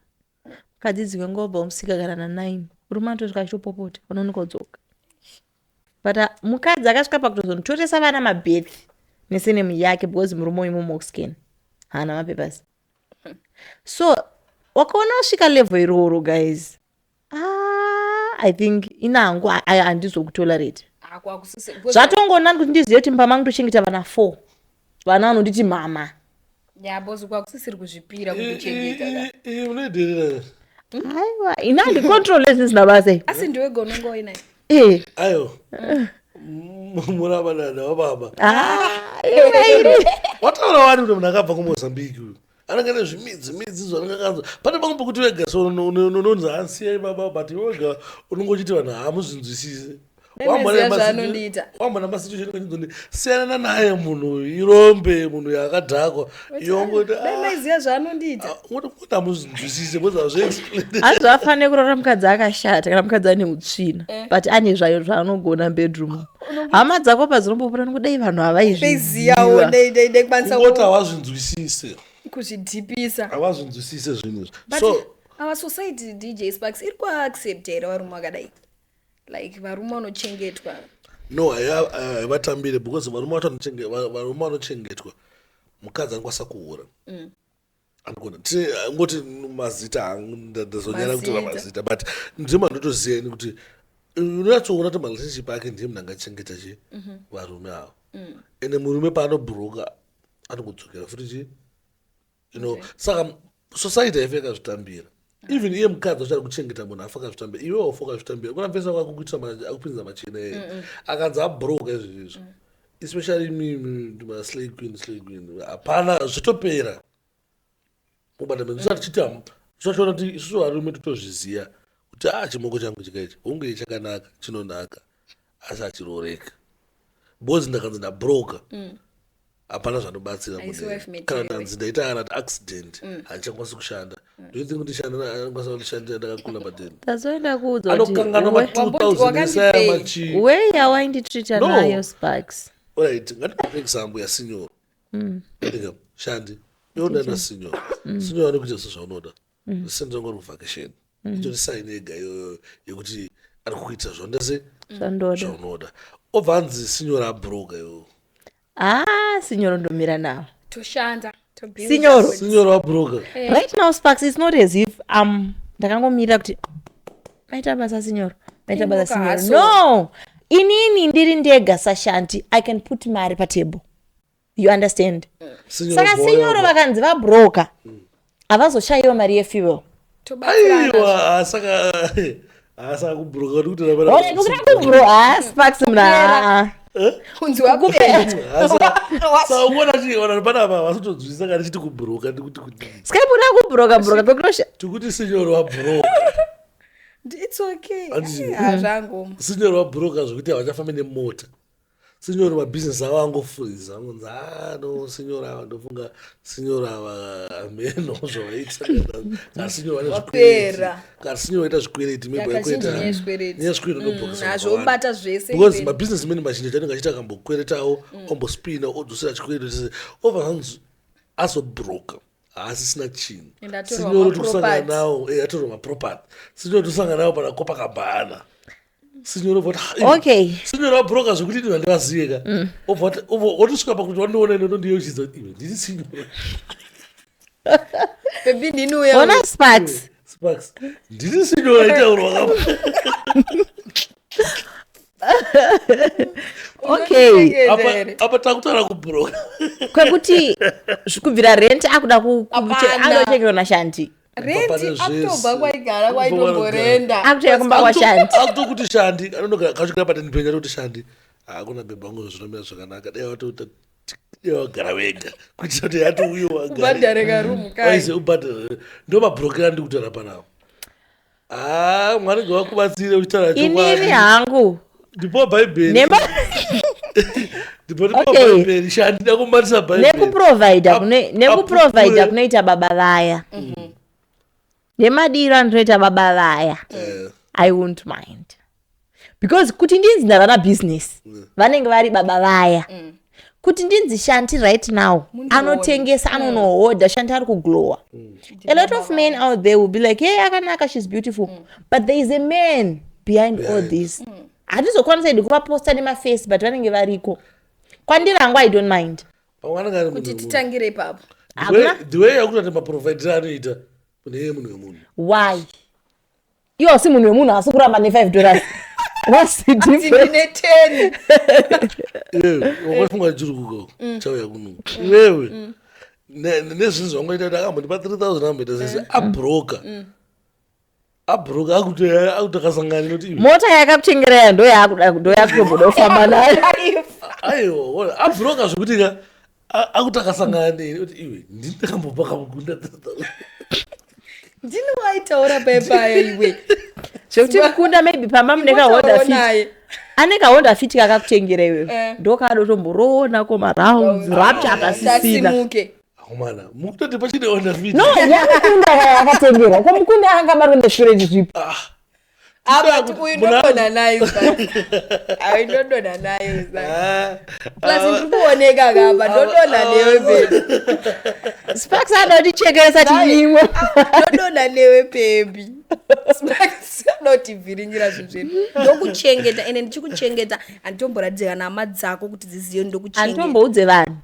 mukadzi dzimwe ngobva umusika kana na9 murume andosvika achitopopota unonoka kudzoka but mukadzi akasvika pakutozonitoresa vana mabhethi nesenemu yake because murume uyu mumoxcan haana mapepasi so wakaona usvika level iroro guys I think inangu handizokutolerate zvatongonani kuti ndizive kuti mba mangu tochengeta vana 4 vana vanonditi mama yabozi kwakusisiri kuzvipira kuchengeta unoidirira aiwa ina handicontrol ezvisina basa asi ndiwe gonongo inayo ayo murabanana wababa wataura wani kuti munhu akabva kumozambique uyu anenge ane zvimidzi zvanangakanzwa pane pamwe pekuti wega so unonzi ansiyai baba but wega unongochiti vanhu hamuzvinzwisise wambona masituation kachizoni siyanana naye munhu irombe munhu yakadhakwa iwongotiaiziva zvaanondiita ngoti hamuzvinzwisise bozazveexplain hanzi afanire kurora mukadzi akashata kana mukadzi ane utsvina but ane zvayo zvaanogona bedroom hama dzako padzinombopura nokudai vanhu havaizvizivawo ngoti havazvinzwisise kuzvidhipisa havazvinzwisise zvinhu so our society DJ Sparks iri kuaccept here varume vakadai like varume vanochengetwa no haivatambire because varume vanochengetwa mukadzi anokwanisa kuhura anogona ngoti mazita ndazonyara kutora mazita but ndima ndotoziyani kuti unatsoona kuti marelationship ake ndiye munhu angachengeta chi varume avo ende murume paanobhuruka anokudzokera futi chi saka society haifa yakazvitambira even iye mukadzi achari kuchengeta munhu afa akazvitambira iwe wafa akazvitambira kuna pesa wako akupinza machena eye akanzi abhuroka izvizvizvo especially maslay queen hapana zvitopera mubata bhenzi usati chitamu usachiona kuti isusu varume totozviziva kuti chimoko changu chikaichi hunge chakanaka chinonaka asi achiroreka because ndakanzi ndabroka hapana zvanobatsira kana ndanzi ndaita kana accident handichakwanisi kushanda do you think kuti anokwanisa kundishandira ndakakula padeni tazoenda kuudza anokangana ma2000 machi where yawainditreata nayo Sparks. Alright, ngatipe example ya signor shandi yonana signor signor anokuita sezvaunoda senda ngori vacation itori sign yega yekuti ari kukuita zvondase zvaunoda obva anzi signor abroka iwo signor ndomira nawo toshanda signor wabroka right now Sparks, it's not as if ndakangomirira kuti maita basa signor maita basa signor. No, inini ndiri ndega sashanti I can put mari patable, you understand. Saka signor vakanzi vabroka havazoshayiwa mari yefuel. Aiwa saka kubroka kuti Sparks mna kunzi wakupenda saona chiona panapa vasotodzivisa kana chiti kubroka ndikuti kuti skaibuda kubroka kwekutosha tikuti signor wabroka it's okay hazvangu signor wabroka zvokuti havachafambi nemota signor mabhizinesi avo angofuriza angonzi no signor ava ndofunga signor ava ameno zvovaita kana signor vane wapera kana signor vaita zvikwereti nezvobata zvese because mabhizinesi meni mazhinji chanenge achiti akambokweretawo ombospina odzosera chikwereti obva zvanzi azobroka haasisina chinhu signor tokusangana nawo atorwa maproperty signor tosangana nawo pana Copacabana signor obva okay signor wabroka zvokuti ndinhu handivazive ka obva otosvika pakuti wandiona ine ndondiyochidza iwe ndiri signor bebi ndinouya ona Sparks ndiri signor aitaurwa kapa okay apa takutaura kubroka kwekuti kubvira rent akuda anotengerwa nashanti renti akutobva kwaigara kwaitomborenda akutoya kumba kwashanti akutokuti shandi kasvikira pateni penya toti shandi hakuna bhebha wangu zvinomira zvakanaka dai wagara wega kuitira kuti yatouyiwabhadhare rumu kaise ubhadhare ndo mabrokera ndi kutaura panawo mwari ngawakubatsire uchitaura inini hangu ndipo bhaibheri bhaibheri shandi dakumatisa nekuprovida kunoita baba vaya nemadiro anotoita baba vaya I won't mind because kuti ndinzi ndavana business vanenge vari baba vaya kuti ndinzi shanti right now anotengesa anonohodha shanti ari kuglowa a lot of men out there will be like hey akanaka she's beautiful but there is a man behind all this hatizokwanisa idi kuvaposta nemaface but vanenge variko kwandiri hangu I don't mind kuti titangire ipapo the way yakutati maprovidere anoita kune iye munhu wemunhu why iwo si munhu wemunhu asi kuramba ne$5 what's the difference wakafunga chiri kuko chauya kuno iwewe nezvinhu zvangoita kuti akambotipa 3000 amboita sese abroka akutakasangana noti mota yakakutengerera ndoyakutomboda kufamba nayo aiwa abroka zvokuti ka akutakasangana neni kuti iwe ndindakambopa kamugunda 3000 ndinowaitaura paipayo iwe zvekuti mukunda maybe pamba anenge honda fit kakakutengera iwewe ndokadotomborona komarounds rapcha akasisina mana mukutoti pachine honda fit no yakakunda yakatengera komukunda angabarwe ndeshure zvipi abati uyu ndodona nayo ndodona nayo plus ndikuoneka kapa ndodona newe bebi Sparks anotichekeresa tinyimwe ndodona newe bebi Sparks anotivhiringira zvinhu zvedu ndokuchengeta ene ndichikuchengeta handitomboradzika nama dzako kuti dzizive ndokuchengeta handitomboudze vanhu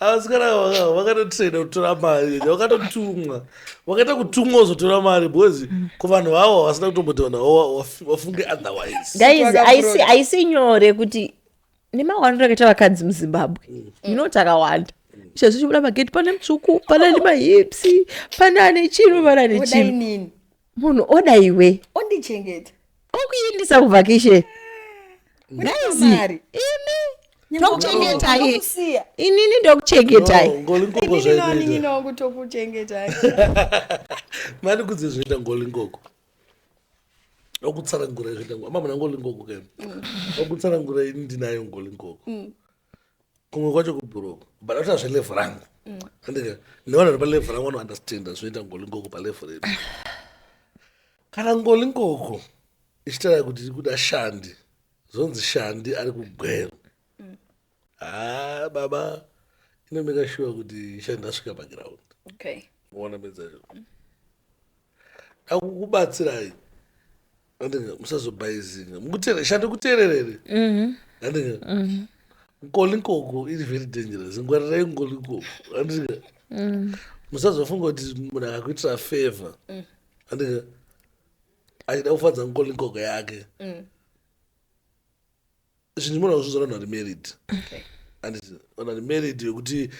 avasikana vakatotraina kutora mari vakatotumwa vakaita kutumwa uzotora mari because kuvanhu vavo vasina kutombotaona wafunge otherwise guys haisi nyore kuti nemawaniro akaita vakadzi muZimbabwe takawanda izvezvi chibuda mageti pane mutsvuku pana nemahipsi pana ane chino pana ane chino munhu oda iwe ondichengeta okuindisa kuvacation mari ndokuchengetai inini ndokuchengetai ngolinkoko inini wangu tokuchengetai mani kudzi zvinoita ngolinkoko okutsanangura zvinoita amamuna ngolinkoko ke okutsanangura ini ndinayo ngolinkoko kumwe kwacho kubhuroka but ata zvelevhu rangu andika nevanhu vari palevhu rangu vanounderstanda zvinoita ngolinkoko palevhu redu kana ngolinkoko ichitaura kuti iri kuda shandi zonzi shandi ari kugwera baba inomeka sure kuti shandi asvika pagiraundi muona medzacho akukubatsirai andinga musazobhaizinga mukuteerera shandi kuteererere andinga ngolinkoko iri very dangerous ngwarirai ngolinkoko andinga musazofunga kuti munhu akakuitira favor andinga achida kufadza ngolinkoko yake zvinhu munhu akuzvizora vanhu vari married anditi vanhu vari married yokuti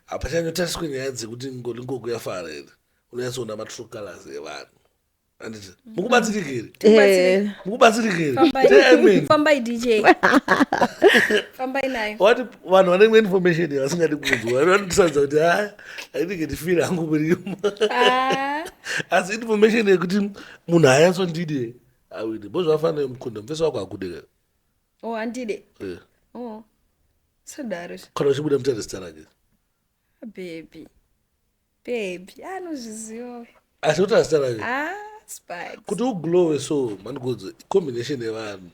hapachanyotariswe nyaya dzekuti ngolinkoko yafara here unonyatsoona matrue colors evanhu anditi mukubatsirikiri fambai dj fambai nayo wati vanhu vane information yavasingadi kunzwa vanotisadza kuti ainenge ndifire hangu murimo asi information yekuti munhu hayatsondide awidi bozvafanira mukunda mufesi wako akudeka handide sadaro kana uchibuda mutare zita rake bebi anozviziva asi utara zita rake kuti uglowe so mandikodza combination yevanhu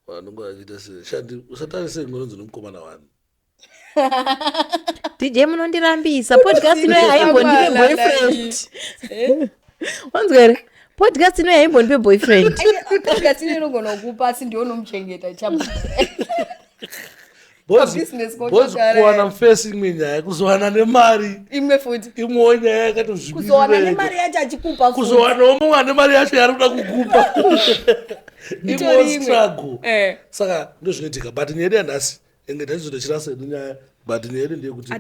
vanonge vachiita se shandi usatarise ngononzi nomukomana wanu dj munondirambisa podcast inoyo haimbondipe boyfriend wanzwere podcast inoyo haimbondipe boyfriend podcast inoyo inogona kukupa asi ndionomuchengeta kuwana mufesi imwe nyaya kuzowana nemari imwe futi imwewo nyaya yakatozvibirira kuzowana nemari yacho achikupa kuzowanawo mumwe ane mari yacho yaari kuda kukupa imwewo struggle saka ndozvinoitika but nyaya yedu yandasi enge tachizondochirasa yedu nyaya but nyaya yedu ndeyekuti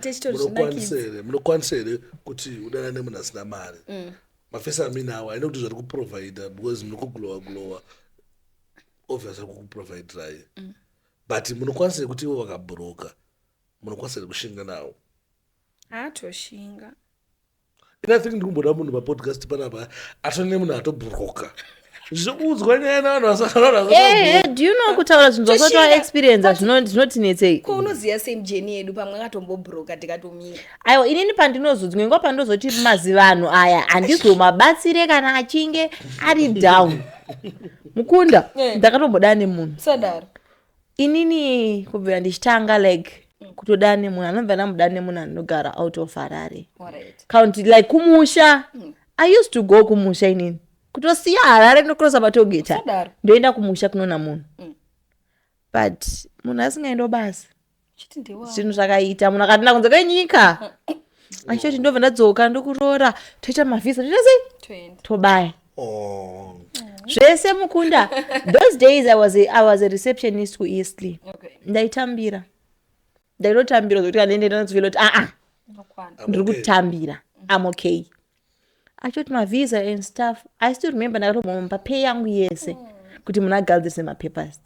munokwanisa here kuti udana nemunhu asina mari mafesi amini awo haina kuti zvari kuprovida because munokuglowa obviously kukuprovidirai but munokwanisa kuti ivo vakabhuroka munokwanisa kushinga nawo atoshinga inathink ndikumboda munhu papodcast panapa atone munhu atobhuroka zviudzwa nyaya navanhu do you know kutaura zvinhu zvakatoa experience zvinotinetsei ko unoziva semjeni yedu pamwe akatombobhuroka tikatomira aiwa inini pandinozodzwa ngwa pandinozoti mazivanhu aya handizomabatsire kana achinge ari down mukunda ndakatombodana nemunhu sadaro inini kubvira ndichitanga like kutodana nemunhu anobva namudana nemunhu anogara out of Harare county like kumusha I used to go kumusha inini kutosiya Harare ndokrosa patogeta ndoenda kumusha kunona munhu but munhu asingaendo basa zvinhu zvakaita munhu akatinda kunze kwenyika achoti ndobva ndadzoka ndokuroora toita mavhisa toita sei tobaya zvese mukunda those days I was a receptionist kuEastleigh ndaitambira ndainotambira zokuti kandiendera nzvilo kuti ndiri kutambira I'm okay achoti mavisa and stuff I still remember ndakatomba pay yangu yese kuti munhu agadzirisa mapapers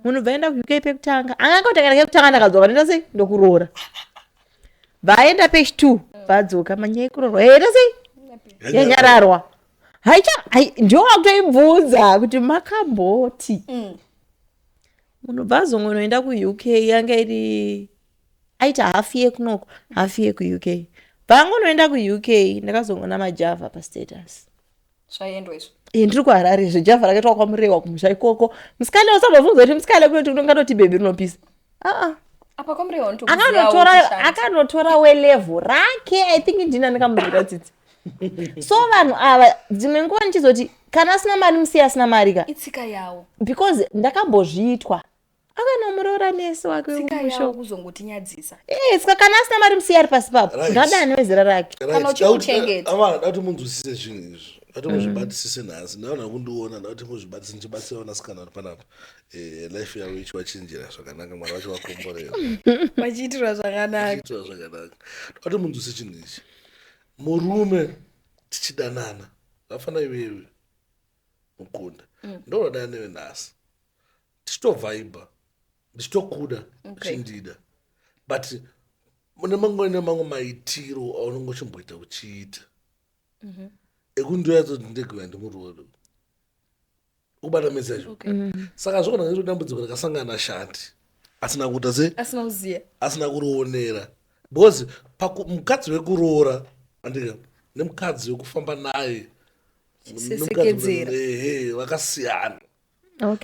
munhu bvaenda kuUK pekutanga angangotanga kekutanga ndakadzoka ndoita sei ndokuroora vaenda page 2 vadzoka manyaya ekuroorwa enda sei yanyararwa ndio wakutoibvunza kuti makamboti munhu bvazongonoenda kuUK yanga iri aita hafu yekunoko hafu yekuUK vangonoenda kuUK ndakazongona majava pastatus zvaendwa izvo ndiri kuHarare zvejava rakaitwa kwamurewa kumusha ikoko musikale usambobvunza kuti musikale kunoti unongatoti bhebi rinopisa apa kwamurewa akanotora welevel rake I think ndina ndikamuzvira tsitsi so vanhu ava dzimwe nguva ndichizoti kana asina mari musiya asina mari ka itsika yawo because ndakambozviitwa akanomuroora nesi wake wemusho kuzongotinyadzisa saka kana asina mari musiya ari pasi papo ngadani wezera rake kana uchimuchengeta dati munzwisise zvinhu izvi dati muzvibatisise nhasi ndaona kundiona dati muzvibatise ndichibatsira vanasikana vari panapa life yavo ichivachinjira zvakanaka mwari vacho vakomborera vachiitirwa zvakanaka dati munzwisise chinhu ichi murume tichidanana vafanira iwewe mukunda ndonodana newe nhasi tichitovhaibha ndichitokuda uchindida but mune mamwe maitiro aunongochimboita uchiita ekundiyadzo ndindegewa ndimurudo kubata mesejo saka zvokona ndiro dambudziko rakasangana Shandi asina kuita sei asina kurionera because mukadzi wekuroora andika nemukadzi wekufamba naye vakasiyana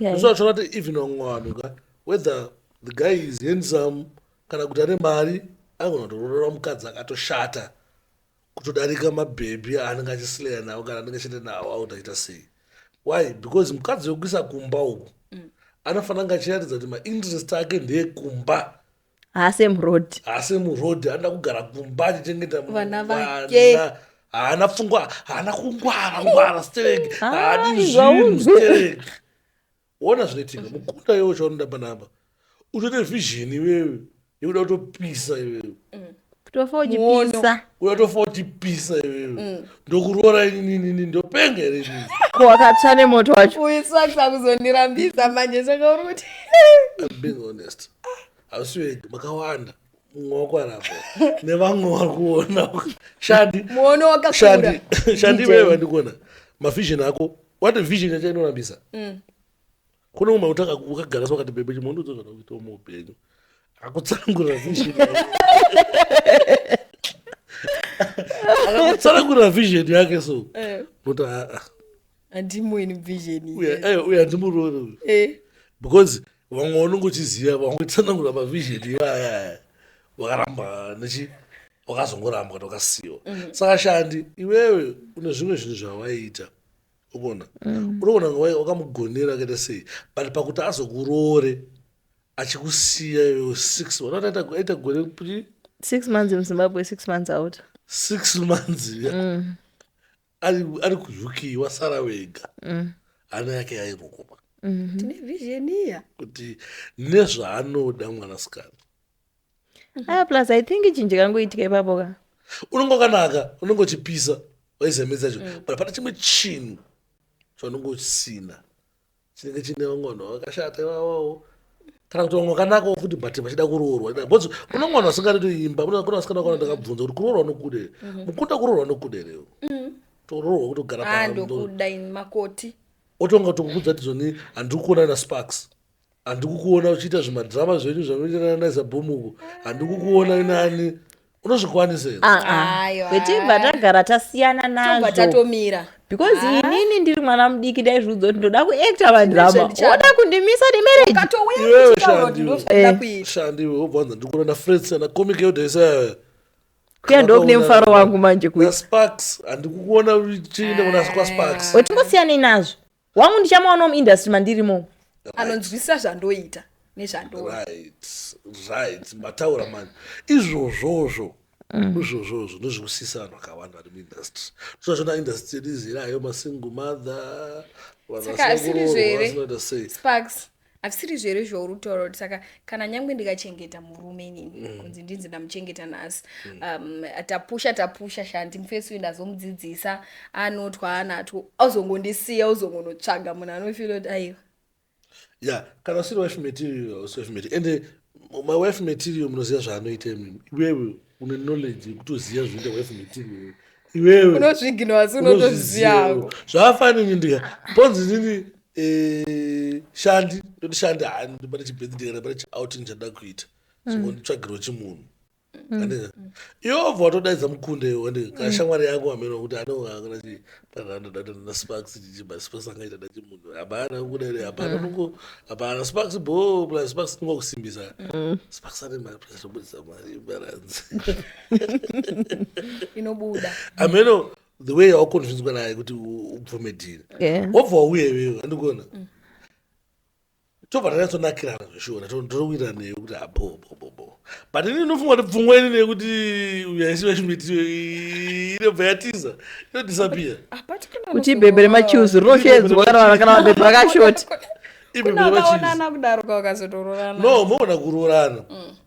ndosvachoona kuti even wamwanuka whether the guy is handsome kana kuti ane mari agona kutoroora mukadzi akatoshata kutodarika mabhebhi aanenge achisleya nawo kana anenge achienda nawo auti achiita sei. Why? Because mukadzi wekuisa kumba uku anofanira kunge achiratidza kuti mainterest ake ndeekumba haase murodhi anoda kugara kumba achichengeta vana haana pfungwa haana kungwara stereki haadi zvinhu stereki. Ona zvinoitika mukunda iwo chaunoda panapa utoite vision iwewe yekuda kutopisa iwewe utofa uchipisa iwewe ndokuroora inini ndopenga here inini wakatsva nemoto wacho uisakisa kuzondirambisa manje zvakauri kuti being honest hausiwega makawanda mumwe arapo nevamwe wakuona Shandi iwewe vandikuona mavision ako wati vision yacho inorambisa kune umwe ukagara wakati bebe chimondo dzozvada kuita muupenyu akutsanangurira vision akakutsanangurira vision yake so noti handimweni vision uye handimuroori because vamwe vanonge uchiziva vamwe tsanangurira mavision ivaya wakaramba wakazongoramba kuti wakasiyiwa. Saka Shandi iwewe une zvimwe zvinhu zvawaiita ukona unoona wakamugonera akaita sei but pakuti azokuroore achikusiya iwewe 6 wanaoti aita gore 6 months in Zimbabwe, 6 months out. 6 months ari ku-UK wasara wega hana yake yairuma tine vision iya kuti nezvaanoda mwanasikana plus I think chinji kangoitika ipapo ka unonge wakanaka unonge uchipisa waizemedza cho but pane chimwe chinhu chaunonge uchisina chinenge chine vamwe vanhu vakashata ivawawo kana kuti vamwe wakanakawo futi but vachida kuroorwa because unonge vanhu vasingatitoimba kuna vasikana vakana ndakabvunza kuti kuroorwa nokuda here mukunda kuroorwa nokuda here toroorwa kutogara pandokuda in makoti otonga tokukudza kuti zvoni handiri kuona naSparks handiri kukuona uchiita zvimadhirama zvenyu zvanoenderana naizabhomuko handiri kukuona inani unozvikwanisa here kwetibva tagara tasiyana nazvo tatomira because inini ndiri mwana mudiki dai zviudzo kuti ndoda kuacta madhirama oda kundimisa nemarriage Shandi iwe wobva wanza ndiri kuona nafreds nakomiki yodhaisa kuya ndokune mufaro wangu manje naSparks handiri kukuona uchienda kwaSparks wetingosiyana nazvo wangu ndichamaona muindustry mandirimo anonzwisisa zvandoita right mataura mani izvozvozvo ndozvikusisa vanhu vakawanda vari muindustry tozvazvona industry yedu izirayo masingle mother Sparks havisiri zvere zvauri kutaura kuti saka kana nyangwe ndikachengeta murume inini kunzi ndinzi ndamuchengeta nhasi tapusha Shandi mufesi uyu ndazomudzidzisa anotwa anato auzongondisiya uzongonotsvaga munhu anofila kuti aiwa kana usiri wife material usiwife material ende mawife material munoziva zvaanoita iwewe une knowledge yekutoziva zvinoita wife material iwewe unozviginwa asi unotozivawo zvaafanini ndika ponzi nini Shandi ndoti Shandi hani pane chibirthday kana pane chiouting chandada kuita songonditsvagirwa chimunhu iwo watodaidza mukunde kana shamwari yangu ameno kuti anohangana naSparks Sparks angaita nachimunhu hapana kudai hapana Sparks bo plus Sparks nongokusimbisa Sparks ane mari zvinobudisa mari baranzi inobuda ameno the way wakonvinswa naye kuti ubvume dhiri wobva wauya iwewe andikuona tobva tanyatsonakirana zvishona torokuirana neyo kuti abobobobo but ini inofunga kuti pfungwa ini nekuti uyaisiwa chimiti inobva yatiza inodisappear kuti ibhebhe remachuzi rinoshedzwa kana mabhebhe akashoti kunaonana kudaro kwakazotororana no moona kuroorana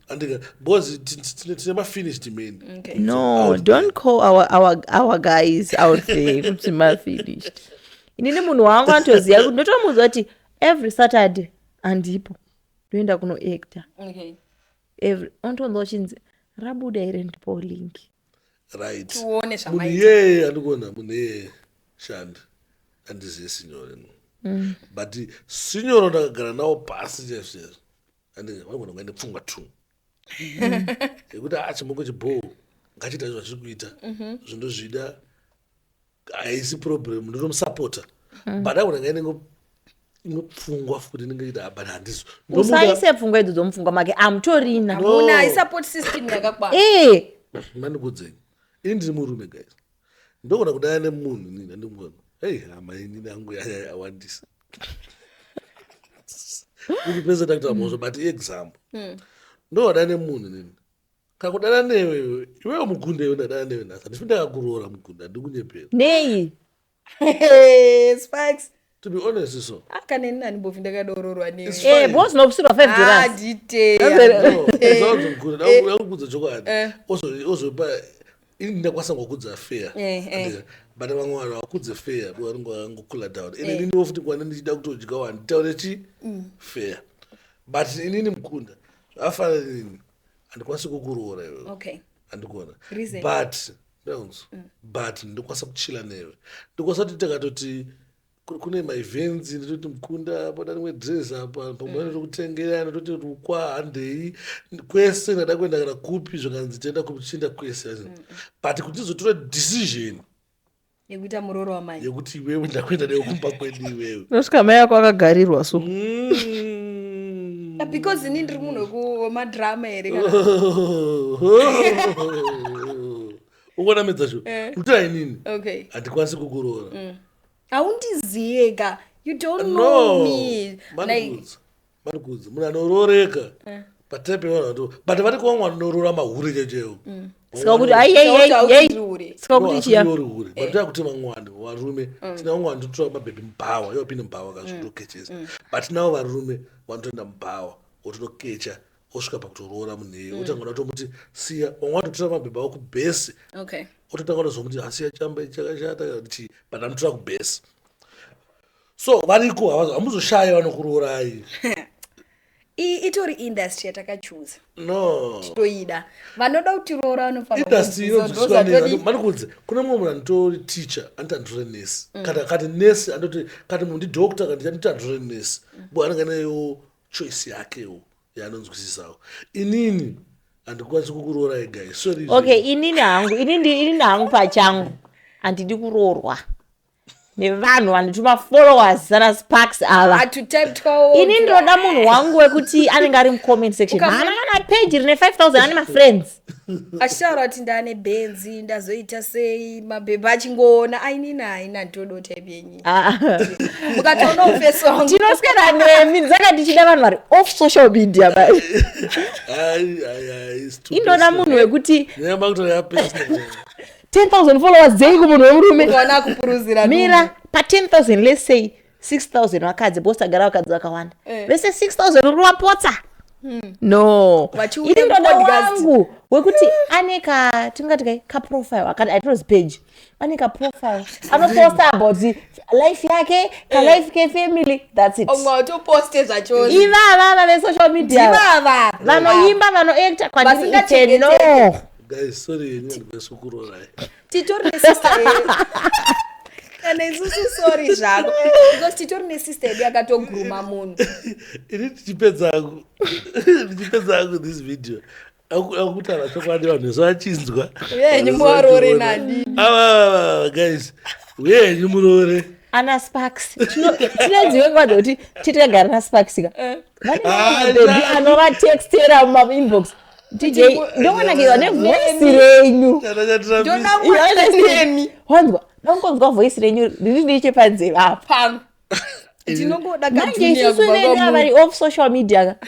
andika because tine mafinished men no don't call our guys out there kuti mafinished inini munhu wangu anotoziva kuti ndotomuudza kuti every Saturday andipo ndoenda kunoacta Okay. ontonza uchinzi rabuda ire ndipolink right Tuone munhu zvamaita. yeye andikuona munhu yeye shandi andizive sinyoro but sinyoro ndakagara nawo pasi chaizvizvo andivagona kungaine pfungwa tu yekuti chimongo chibhoo ngachiita zvazviri kuita zvindozvida haisi problem ndinomusapota but agona ngaine pfungwa futi ndingaita but handizo usaise pfungwa idzodzo mupfungwa make amutorina Hamuna i-support system yakakwana. mandikudzeni ini ndiri murume guys ndogona kudaya nemunhu nini andimugona hei hama inini angu awandisa kuti pese takutaura mhosva but example ndowadaya nemunhu nini kakudana newe iwewo mugunda iwe ndadana newe nhasi handifuni ndakakuroora mugunda handikunyepera nei Sparks. to be honest so Akaneni ndanimbobvi ndakadororwa newe. bos nokusirwa $5 Detail. akukudza chokwadi ozopa ini ndakwanisa ngokudza fair but vamwe vanhu vakudze fair vanenge vangokula down ine ininiwo futi kwana ndichida kutodya wanditaure chi fair but inini mukunda zvafana nini handikwanisi kukuroora iwewe Okay. handikuona Reason. but but ndikwanisa kuchila newe ndikwanisa kuti takatoti kune maevents ndototi mukunda pada rimwe dress apa pamwe notokutengera nototi rukwa handei kwese ndada kuenda kana kupi zvakanzi tienda kuchinda kwese but kuti tizotora decision Yekuita muroro wamai. yekuti iwewe ndakuenda newe kumba kwedu iwewe nosvika mai yako akagarirwa so Because inini ndiri munhu wemadrama here kana. ukonamedza sho utai nini Okay. handikwanisi kukuroora Haundiziye ka. You don't know me. Like mandikudza munhu anorooreka pataipe vanhu but vari kuva mwana anoroora mahuri chechewo sika kuti aiyeiyeiyei sika kuti chiya hure but takuti vamwani varume tina vamwani totora mabhebhi mubhawa iwapinde mubhawa kazvitokechesa but tinavo varume vanotoenda mubhawa otonokecha osvika pakutoroora munheye otanga natomuti siya vamwe vatotora mabhebhi avo kubhesi okay. ototanga nozomuti hasiya chamba chakashata chi but anotora kubhesi so variko hamuzoshaya vanokuroorai itori industry yatakachuza no titoida vanoda kutiroora industry inodzidziswa neni mandikudze kuna mumwe munhu anotori teacher anoti anditore nesi kati nesi andoti kati munhu ndidoctor kandi anditi anditore nesi bo anenge aneyo choice yakewo yaanonzwisisawo inini handikwanisi kukuroorai guys sorry okay inini hangu pachangu handidi kuroorwa nevanhu vanotuma followers sana sparks ava ini ndoda munhu wangu wekuti anenge ari mucomment section hana kana page rine 5000 ane mafriends achitaura kuti ndane benzi ndazoita sei mabhebha achingoona ainini haina ndodo type yenyu mukatoona ufesi wangu tinoswera nemi ndisaka tichida vanhu vari off social media bai indoda munhu wekuti 10,000 followers dzei kumunhu wemurume ukaona kupuruzira mira pa 10,000 let's say 6,000 vakadzi bosi tagara vakadzi vakawanda vese 6,000 uri wapotsa no ini ndoda wangu wekuti ane tingati kaprofile akati aitos page ane kaprofile anoposta about life yake kalife kefamily that's it toposte zvachoni ivava vesocial media vanoimba vanoacta kwanditi no guys sorry ndikusukurorai titori nesister kana isusu sorry zvako because titori nesister yedu yakatoguruma munhu ini tichipedzangu this video akutaura chokwadi vanhu vese vachinzwa yenyu muvarore nadini guys yenyu murore ana sparks tinodzive kwadi kuti titigara nasparks ka vanebebi anovatextera mumainbox DJ ndowanakirwa nevoisi renyu wanzwa dongonzwa voisi renyu riri nechepanze vapa manje isusu nena vari off social media ka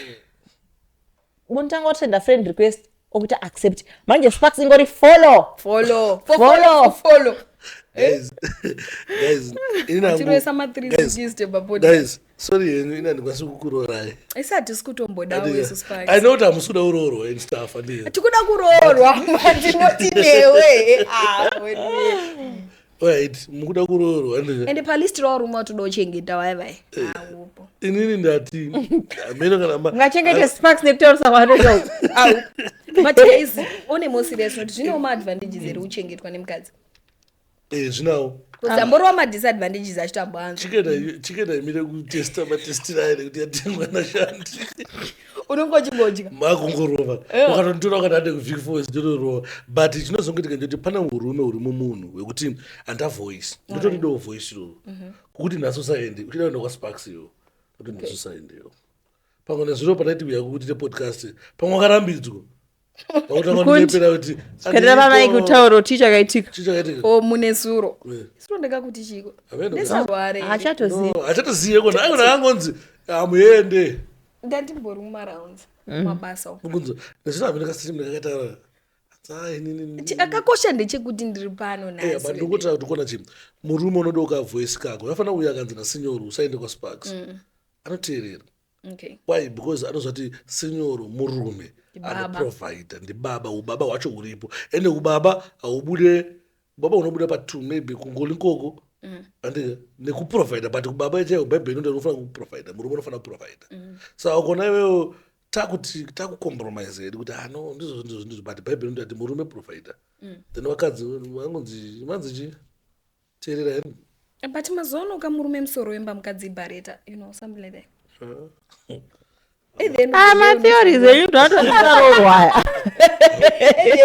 munotanga watosenda friend request okuti accept manje sparks ingori follow guys sorry yenyu ina ndikwanisi kukurorai isi hatisi kutombodawo isu Sparks I know kuti hamusuda uroorwa and stuff tikuda kuroorwa mandinoti newe right mukuda kuroorwa ende palisti rawaruma watoda uchengeta waivai aupo inini ndati ameno kana ungachengete sparks nekutaurisa kwanoyo but guys one more serious note zvinewo maadvantages eri uchengetwa nemukadzi zvinawo zamboriwa madisadvantages achitamboanza chikenda imire kutesta matestira aine kuti yatengwa nashandi unongochigodya makongorova ukatotora ukati ade kuvhiki 4 ndinorowa but chinozongoitika ndoti pana urume huri mumunhu wekuti handa voice ndotodidawo voice iroro kukuti naso saende uchida kuenda kwasparks iyo kuti naso saendeyo pamwe nezviro pataiti uya kukutite podcast pamwe wakarambidzwa pakutangaepera kuti katiravanai kutaura kuti chichakaitika o mune suro suro ndakakuti chiko nesarware hachatoziye kona aiona angonzi amuende ndandimbori mumarounds mabasa kunzo nezvino havine kasiti ndakataura akakosha ndechekuti ndiri pano ndikutira kuti kona chii murume unoda ukavoisi kako yafanira uya akanzi nasinyoru usaende kwasparks anoteerera why because anozvati sinyoru murume anoprovidha ndibaba ubaba hwacho huripo ende ubaba haubude ubaba unobuda pa2 maybe kungolikoko andika nekuprovidha but kubaba chaiwo bhaibheri ndo unofana kuprovidha murume unofana kuprovidha saka kona iwewo takucompromise hedu kuti no ndizvo but bhaibheri ndoti murume providha then vakadzi vangonzi manzichi teerera henu but mazuva ano murume musoro wemba mukadzi ibhareta something like that matheories enyu ndatotarorwaya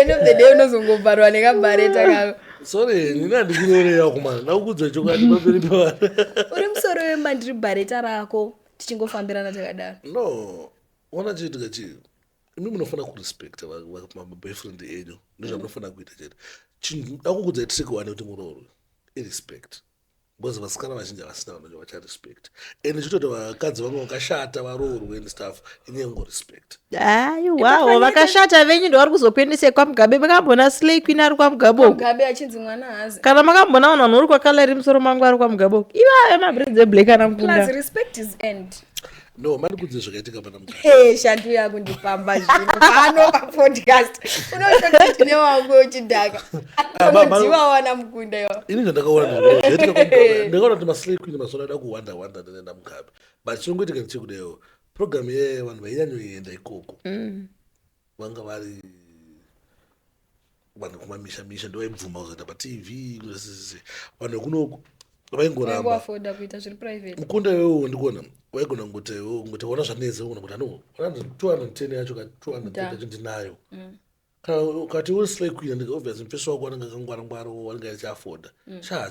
end of the day unozongobharwa nekabhareta kako sorry nina ndikuroreya kumana nakukudza chokwadi pamberi pevana uri musoro wemba ndiri bhareta rako tichingofambirana takadaro no ona chiitika chii imi munofanira kurespecta maboyfriend enyu ndozvamunofanira kuita chete akukudzai tisikuwane kuti muroorwe irespect because vasikana vazhinji havasina vanhu vacharespect and chitoti vakadzi vamwe vakashata varoorwe and stuff inyengorespect aiwawo vakashata venyu ndovari kuzokuendesei kwamugabe makambona slay queen ari kwamugaboko achinzi mwana hazi kana makambona vanhu uri kwakalari musoro mangu ari kwamugaboko ivave mabridzi eblack ana mukunda respect is end no mandikudze zvakaitika pana mukadzi shandu yakundipamba zvino pano papodcast unototi tine wangu uchidhaka anodziwa wana mukunda iwa ini ndandakaona ndakaona kuti maslay queen mazuva ada kuwanda ndinenda mugabe but chinongoitika ndichekudeyo program ye vanhu vainyanyoenda ikoko vanga vari vanhu kumamisha ndovaibvuma kuzoenda patv vanhu vekunoku vaingoramba mukunda iwewo ndikuona waigona ngoti ona zvaneze ona kuti ano 210 yacho ka 230 yacho ndinayo kana ukati uri slay queen ndike obviously mfeso wako wanenge akangwara-ngwara wanenge achiafoda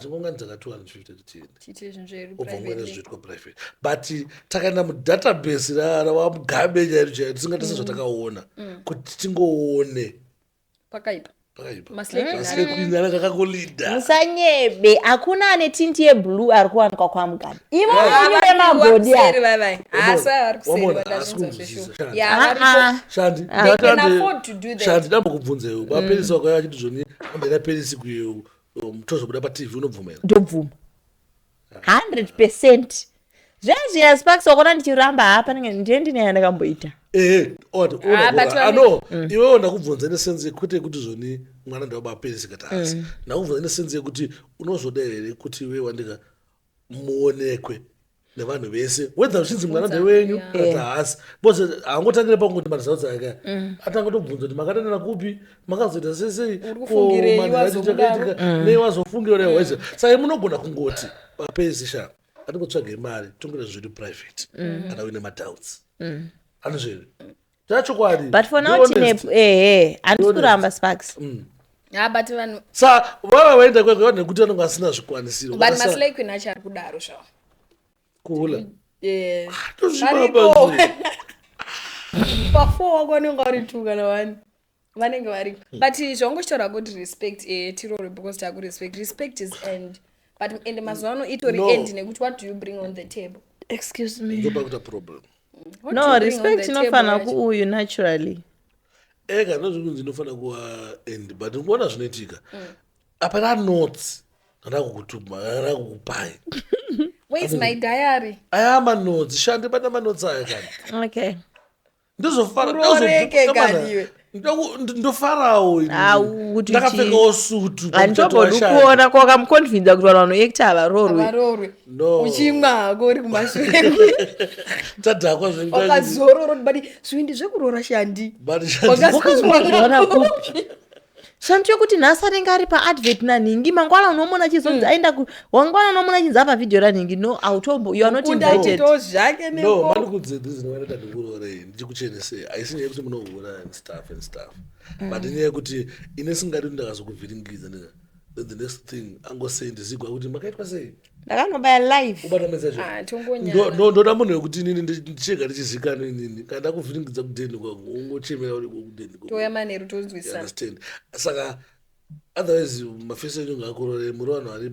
chingonganidza ka 250 tiende obva ngoenda zviitwa private but takaenda mudatabase ravamugabe chairo tisingatese zvatakaona kuti tingoone pakaipa maslay akakolida musanyebe hakuna ane tinti yeblue ari kuwanikwa kwamugabe ivo vanyure mabhodhi shandi dambokubvunzewo maperisi wako achiti zvoni ambaina perisi kuyo tozobuda patv unobvumera ndobvuma 100% zvezvina sparks wakona ndichiramba hapa ndendinaya ndakamboita ano iwewo ndakubvunza nesenzi kwete kuti zvoni mwana ndavabaperisi kati hasi ndakubvunza nesenzi yekuti unozoda here kuti iwe wandika muonekwe nevanhu vese wedza uchinzi mwana ndewenyu kati hasi bose haangotangire pangoti mandisautsaaka atangotobvunza kuti makatanira kupi makazoita sesei neiwazofungira wese saka munogona kungoti vaperisi sha atingotsvage mari tongera zviri private kana uine madoubts anozviri zvachokwadi but for now tine handisi kuramba sparks but vanhu sa vava vaenda kwekwe nekuti vanenge vasina zvikwanisiro but maslay queen acho ari kudaro zvavo kuula pa4 wako vanenge vari 2 kana 1 vanenge vari but zvaungochitaura kuti respect tirore because respect is end but ende mazuva ano itori end nekuti what do you bring on the table excuse me ndobakuta problem no respect inofana kuuyu naturally ega ndozvikunzi inofana kuva end but ndikuona zvinoitika apana notes andakukutuma andakukupai where is my diary aya manotsi shande bata manotsi aya kana okay uroreke kaniwe ndofarawo ndakapfekawo sutu handitombodikuona kwakamukonvinza kuti vanhu vanoekta havarorwe uchimwa hako uri kumashure tadhakwa wakazorora but zvindi zvekurora shandi wakazwana kupi shantu yokuti nhasi anenge ari paadvert nanhingi mangwana unomona chizonzi aenda wangwana unomona chinzi apa vhidhio ranhingi no autombo you are not invited zvake no mandikudze reason why ndadikurorai ndichikuchenesei haisi nyaya yekuti munohura and stuff but inyaya yekuti ine singadi kuti ndakazokuvhiringidza the next thing angosei ndizigwa kuti makaitwa sei ndakanobaya live ndoda munhu wekuti inini ndichega ndichizikana inini kana ndakuvhiringidza kudheni kwangu ungochemera uri kudheni toya manheru tonzwisana understand saka otherwise mafesi enyu ngakurore muri vanhu vari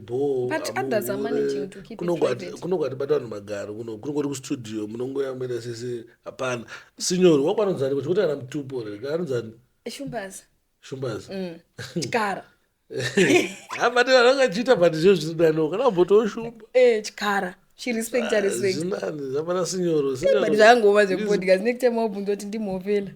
kunongati bata vanhu magaro kunongoti kustudio munongoyamwera sese hapana sinyori wakwanonzani kuti ana mutupo kaanonzani shumbazi chikara but vanhu vangachiita but izvo zvinodano kana kumbotoshumba chikara chirespekta hapana sinyoro but zvangova zvepodcast next time wabvunza kuti ndimhofela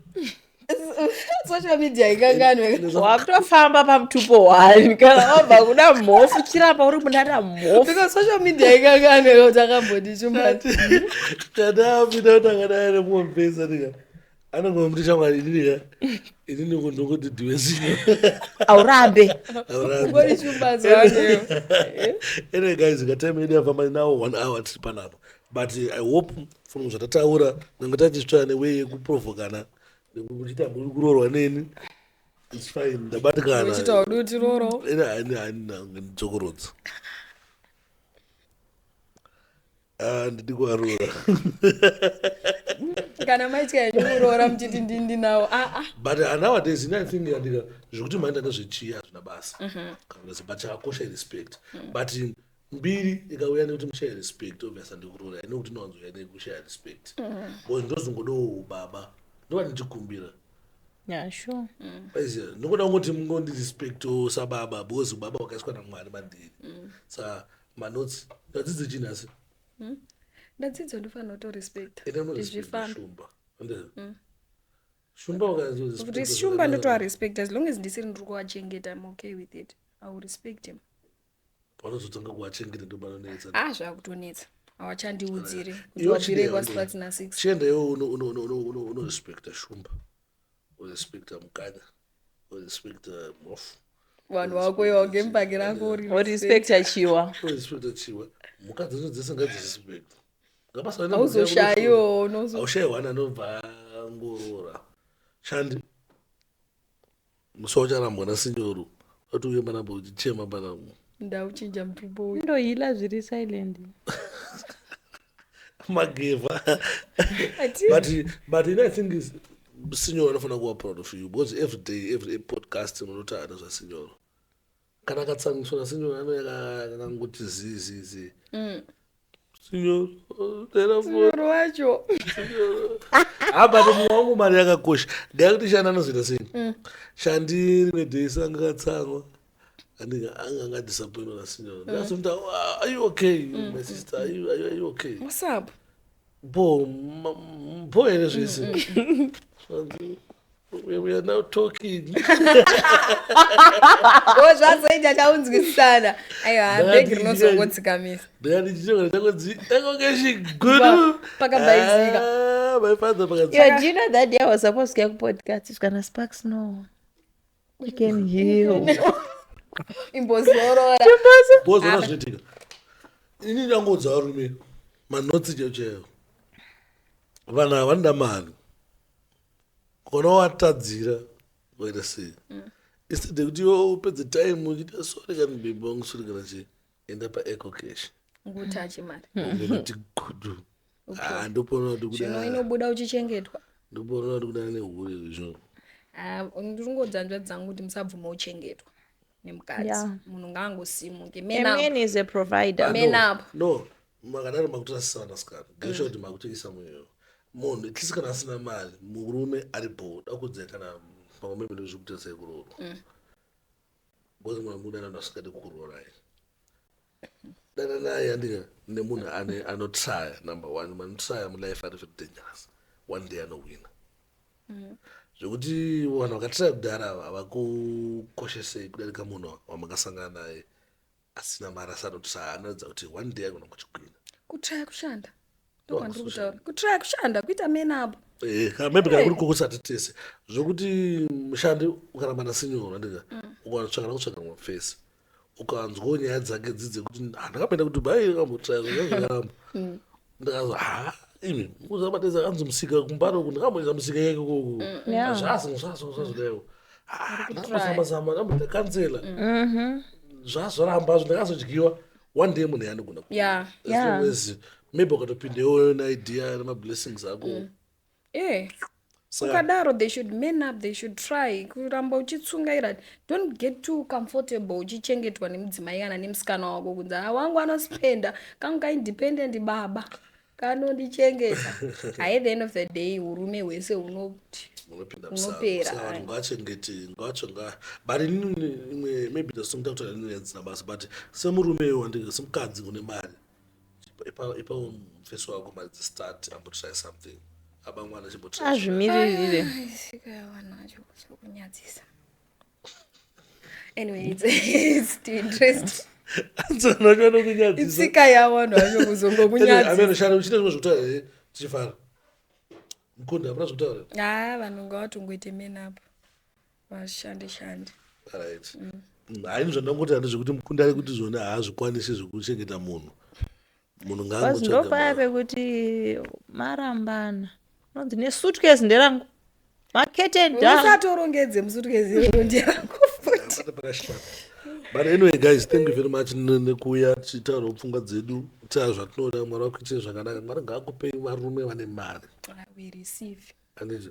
social media ikanganwe wakutofamba pamutupo wani kana wabva kuda mhofu chirapa uri kundata mhofu because social media ikanganwe takambodishumbati kadapinda kuti akadaire muompesa nika anongomuri shamwari ininika inini kundongoti dhiwe sinyo aurambe anyway guys katime yedu yafamba nawo 1 hour tiri panapa but I hope from zvatataura nange tachisvitsvana newei yekuprovokana nekuchita muri kurorwa neni its fine ndabatikana uchita uduti roro ndidzokorodza ndidi kuvarora kana maitya yanyorora muchiti ndindi nawo but nowadays I think yandika zvekuti maenda nezvechiya zvina basa but chakakosha irespect but mbiri ikauya nekuti mushaya respect obviously andikurora ine kuti nowanzouya nekushaya respect because ndozongodowo baba ndova ndichikumbira sure aiziya ndingoda kungoti mungondirespecto sababa because baba wakaiswa namwari mandiri sa manotsi ndadzidze chini asi ndadzidza ndofanira kutorespecta shumba shumba kuti shumba ndotoarespecta as long as ndisiri ndiri kuvachengeta I'm okay with it I will respect him panozotanga kuvachengeta ndopanonetsa zvakutonetsa hawachandiudziri kuti wabvire kwasipatsina 6 chienda iwo unorespecta shumba urespecta mukanya urespecta mofu vanhu vako iwagemupaki rako urespecta chiwa mukadzi dzesingadzirespect auzoshayiwo aushayiwana anobva ngorora shandi musi waucharambwa nasinyoru atuuye panapa uchichema panapa ndauchinja mutupo uyu ndohila zviri silent mageva but I think sinyoro anofanira kuva proud of you because every day every podcast unotana zvasinyoro kana akatsangiswa nasinyoro anangoti zizizi sinyoro wacho but munhu wangu mari yakakosha ndaikuti shandi anozoita sei shandi rimwe day sanga katsangwa anga disappointed nasinyoro ndasomta are you okay my sister are you okay what's up bo ene zvese we are now talking zvazoita chaunzwisana aiwa bhegi rinozongotsikamisa ndakangeshiguru pakabaizika my father do you know that day I was supposed to get a podcast it's gonna spark snow we can heal imbozorora bozona zvinoitika ini ndangodza varume manotsi chaiwo vanhu ava vanoda mari kona watadzira waita sei instead yekuti iwe upedze time uchita sori kana mbembe wangu sori kana chii enda paeco cash ngutachi mari ngoti gudu ndopona kuti zvino inobuda uchichengetwa ndopona kuti kudana nehuri izvo ndiri ngodzanzva dzangu kuti musabvuma uchengetwa nemukadzi munhu ngaangosimuke man is a provider no makadaro makutorasisana sikana ngesho kuti makutoisa muyo munhu itlisi kana asina mari murume ari boda akudzai kana pamwe mene zvekutesa kurorwa because mwana mudana nasingade kurorai dana naye andika nemunhu anotrya number 1 manotrya mulife ari very dangerous one day anowina zvekuti vanhu vakatira kudhara havakukoshesei kudarika munhu wamakasangana naye asina mari asati anoratidza kuti one day agona kuchikwina kutraya kushanda ndokwandiri kutaura kutraya kushanda kuita menapo maybe kana kuri kokusati tese zvokuti mushandi ukaramba nasinyorwa ndika ukanatsvaka nakutsvaga mumafesi ukanzwawo nyaya dzake dzidze kuti ndakapenda kuti bai akambotraya zvakaramba ndikazo imi uzabateza kanzi musika kumbaro uku ndakamboisa musika yake koko zvazozvazodaiwo ndakambozama ndambotakanzela zvazvaramba ndakazodyiwa one day munhu yanogona kuwezi maybe ukatopindewo naidea nemablessings ako ukadaro they should man up, they should try kuramba uchitsungaira. Don't get too comfortable uchichengetwa nemudzimai kana nemusikana wako kunzi wangu anospenda kangu kaindependent baba kanondichengeta. At the end of the day urume hwese unopera but inini maybe ndasonga kuti ndinenzina basa but semurume wandike semukadzi une mari ipa mufesi wako mari start and try something abamwana chimbotra azvimirire sikayawanacho kunyadzisa. Anyway, it's too interesting. anzanacho kunyadzisa Sikayawano acho kuzongokunyadzisa. amene shana uchite zvimwe zvekutaura tichifara mukunda apana zvekutaura vanhu ngavatongoite men up vashande. right haini zvandangoti handi zvekuti mukunda ari kuti zvona haazvikwanisi zvekuchengeta munhu ndopaya pekuti marambana unonzi nesuitcase nderangu maketendasatorongedze musuitcase nderangu but anyway guys, thank you very much nekuuya tichitaura pfungwa dzedu taa zvatinoda mwari wakuitire zvakanaka. Mwari ngaakupei varume vane mari anditi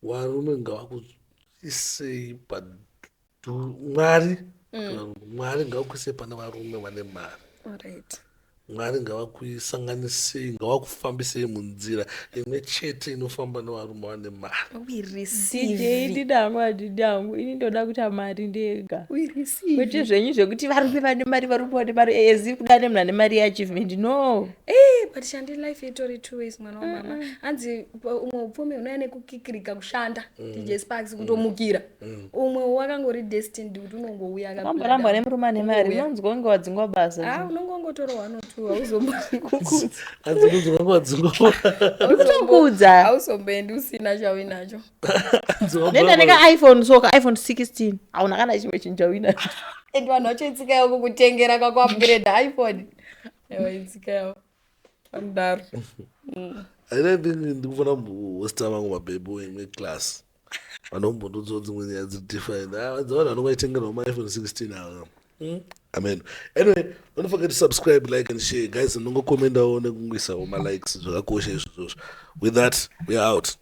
varume ngavakuisei mwari ngavakuisei pane varume vane mari. Mwari ngavakuisanganisei ngavakufambisei munzira imwe chete inofamba nevarume vane mari. Didangu ini ndoda kuti mari ndega kwete zvenyu zvekuti varume vane mari ezi kuda nemunhu ane mari yeachievement no. But shandi life itori two ways mwana wamama. Hanzi umwe upfumi unouya nekukikirika kushanda DJ Sparks kutomukira umwe wakangori destined kuti unongouya akamboramba nemurume ane mari unonzwa kunge wadzingwa basa unonge wangotorwa wanotu hauzomboikukudza hauzomboendi usina chawinacho. nenda neka-iphone soka iphone 16 hauna kana chimwe chinjawinacho and vanhu vachoitsika yavo kukutengera kwakuupgrade iphone itsika yavo vandaro. I think ndikufana kuhosta vangu mabhebhi weimwe class vanombondodzwa dzimwe nyaya dziri different vanhu vanongaitengerwa maiphone 16 ava amen. Anyway, don't forget to subscribe, like and share guys, and nongo commentawo nekungoisawo ma likes zvakakosha izvozvo. With that, we are out.